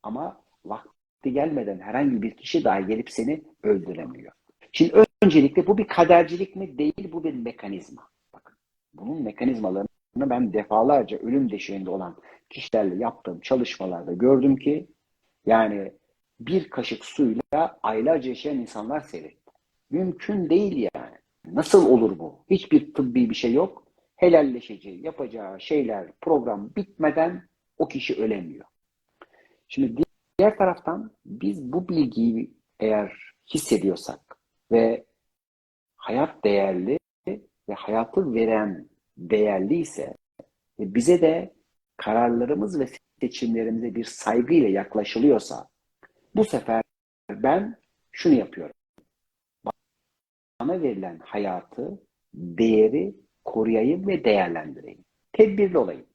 ama vakti gelmeden herhangi bir kişi dahi gelip seni öldüremiyor. Şimdi öncelikle bu bir kadercilik mi? Değil, bu bir mekanizma. Bakın, bunun mekanizmalarını ben defalarca ölüm döşeğinde olan kişilerle yaptığım çalışmalarda gördüm ki yani bir kaşık suyla aylarca yaşayan insanlar seyretti. Mümkün değil yani. Nasıl olur bu? Hiçbir tıbbi bir şey yok. Helalleşeceği, yapacağı şeyler, program bitmeden o kişi ölemiyor. Şimdi diğer taraftan biz bu bilgiyi eğer hissediyorsak ve hayat değerli ve hayatı veren değerliyse bize de kararlarımız ve seçimlerimize bir saygıyla yaklaşılıyorsa bu sefer ben şunu yapıyorum. Bana verilen hayatı, değeri koruyayım ve değerlendireyim. Tedbirli olayım.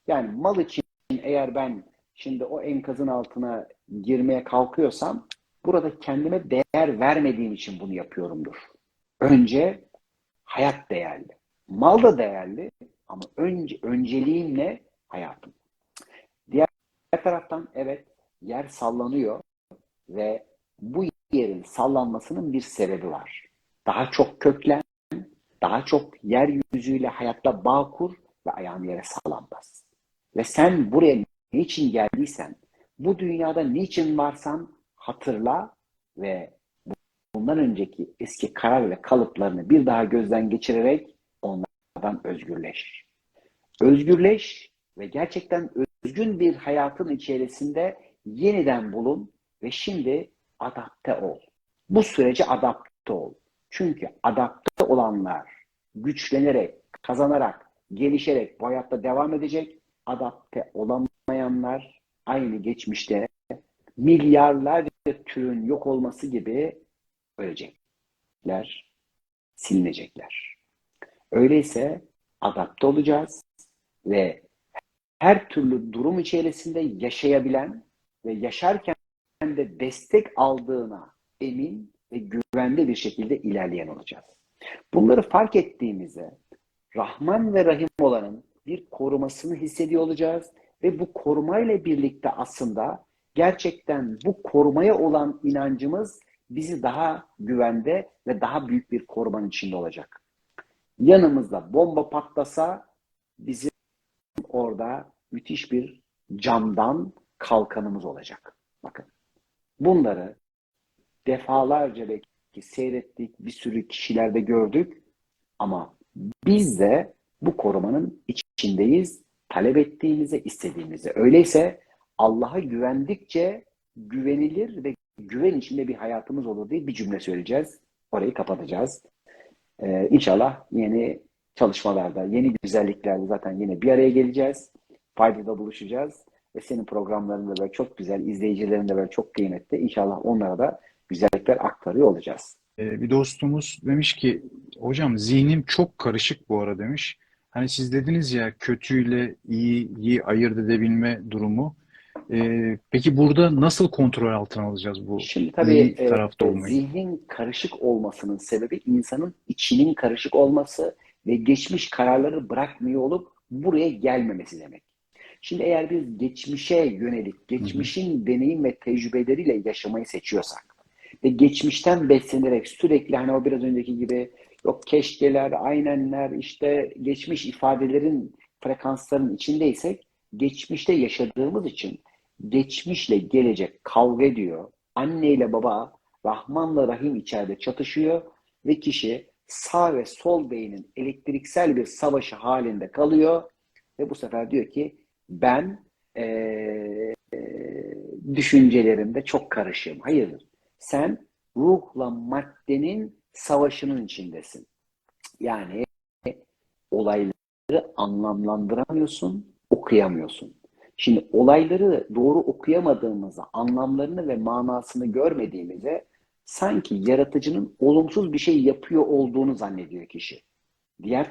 Yani mal için eğer ben şimdi o enkazın altına girmeye kalkıyorsam burada kendime değer vermediğim için bunu yapıyorumdur. Önce hayat değerli. Mal da değerli ama önceliğim ne? Hayatım. Diğer taraftan evet yer sallanıyor ve bu yerin sallanmasının bir sebebi var. Daha çok köklen, daha çok yeryüzüyle hayatta bağ kur ve ayağın yere sallanmaz. Ve sen buraya niçin geldiysen, bu dünyada niçin varsan hatırla ve bundan önceki eski karar ve kalıplarını bir daha gözden geçirerek onlardan özgürleş. Özgürleş ve gerçekten özgün bir hayatın içerisinde yeniden bulun ve şimdi adapte ol. Bu sürece adapte ol. Çünkü adapte olanlar güçlenerek, kazanarak, gelişerek bu hayatta devam edecek. Adapte olamayanlar aynı geçmişte milyarlarca türün yok olması gibi ölecekler, silinecekler. Öyleyse adapte olacağız ve her türlü durum içerisinde yaşayabilen ve yaşarken de destek aldığına emin ve güvenli bir şekilde ilerleyen olacağız. Bunları fark ettiğimizde Rahman ve Rahim olanın bir korumasını hissediyor olacağız ve bu korumayla birlikte aslında gerçekten bu korumaya olan inancımız bizi daha güvende ve daha büyük bir korumanın içinde olacak. Yanımızda bomba patlasa bizim orada müthiş bir camdan kalkanımız olacak. Bakın bunları defalarca belki seyrettik, bir sürü kişilerde gördük ama biz de bu korumanın içindeyiz, talep ettiğimizde, istediğimizde. Öyleyse Allah'a güvendikçe güvenilir ve güven içinde bir hayatımız olur diye bir cümle söyleyeceğiz. Orayı kapatacağız. İnşallah yeni çalışmalarda, yeni güzelliklerde zaten yine bir araya geleceğiz. paydada buluşacağız. Ve senin programlarında böyle çok güzel, izleyicilerin de böyle çok kıymetli. İnşallah onlara da güzellikler aktarıyor olacağız. Bir dostumuz demiş ki hocam zihnim çok karışık bu ara demiş. Hani siz dediniz ya kötüyle iyiyi ayırt edebilme durumu. Peki burada nasıl kontrol altına alacağız bu Şimdi tabii iyi tarafta olmayı? zihnin karışık olmasının sebebi insanın içinin karışık olması ve geçmiş kararları bırakmıyor olup buraya gelmemesi demek. Şimdi eğer biz geçmişe yönelik, Hı hı. geçmişin deneyim ve tecrübeleriyle yaşamayı seçiyorsak ve geçmişten beslenerek sürekli hani o biraz önceki gibi yok keşkeler, aynenler, işte geçmiş ifadelerin frekansların içindeysek geçmişte yaşadığımız için geçmişle gelecek kavga ediyor. Anne ile baba Rahman'la Rahim içeride çatışıyor ve kişi sağ ve sol beynin elektriksel bir savaşı halinde kalıyor ve bu sefer diyor ki ben düşüncelerimde çok karışığım. Hayırdır? Sen ruhla maddenin savaşının içindesin. Yani olayları anlamlandıramıyorsun, okuyamıyorsun. Şimdi olayları doğru okuyamadığımızda, anlamlarını ve manasını görmediğimizde sanki yaratıcının olumsuz bir şey yapıyor olduğunu zannediyor kişi. Diğer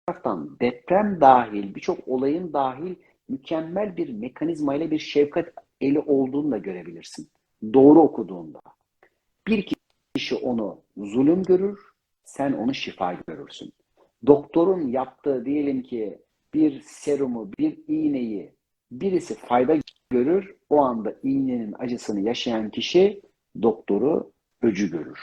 taraftan deprem dahil, birçok olayın dahil mükemmel bir mekanizmayla bir şefkat eli olduğunu da görebilirsin. Doğru okuduğunda. Bir kişi onu zulüm görür, sen onu şifa görürsün. Doktorun yaptığı diyelim ki bir serumu, bir iğneyi birisi fayda görür, o anda iğnenin acısını yaşayan kişi doktoru öcü görür.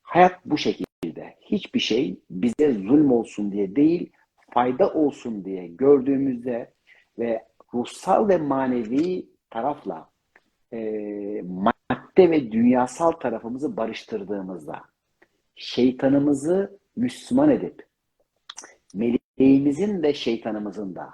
Hayat bu şekilde. Hiçbir şey bize zulüm olsun diye değil, fayda olsun diye gördüğümüzde ve ruhsal ve manevi tarafla madde ve dünyasal tarafımızı barıştırdığımızda, şeytanımızı Müslüman edip, meleğimizin de şeytanımızın da,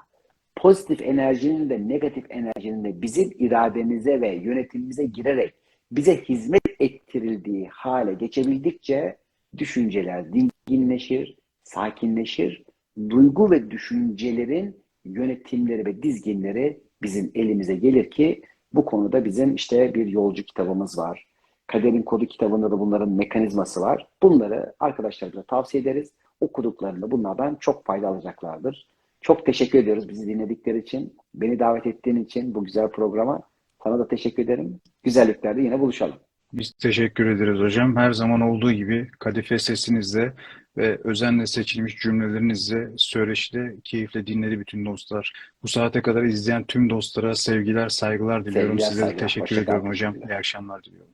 pozitif enerjinin de negatif enerjinin de bizim irademize ve yönetimimize girerek bize hizmet ettirildiği hale geçebildikçe düşünceler dinginleşir, sakinleşir, duygu ve düşüncelerin yönetimleri ve dizginleri bizim elimize gelir ki bu konuda bizim işte bir yolcu kitabımız var. Kaderin Kodu kitabında da bunların mekanizması var. Bunları arkadaşlarımıza tavsiye ederiz. Okuduklarında bunlardan çok fayda alacaklardır. Çok teşekkür ediyoruz bizi dinledikleri için, beni davet ettiğin için bu güzel programa. Sana da teşekkür ederim. Güzelliklerde yine buluşalım. Biz teşekkür ederiz hocam. Her zaman olduğu gibi kadife sesinizle ve özenle seçilmiş cümlelerinizle söyleşide keyifle dinledi bütün dostlar. Bu saate kadar izleyen tüm dostlara sevgiler, saygılar diliyorum. Sevgiler, Size de saygılar. teşekkür Hoşça kal, ediyorum hocam. teşekkürler. İyi akşamlar diliyorum.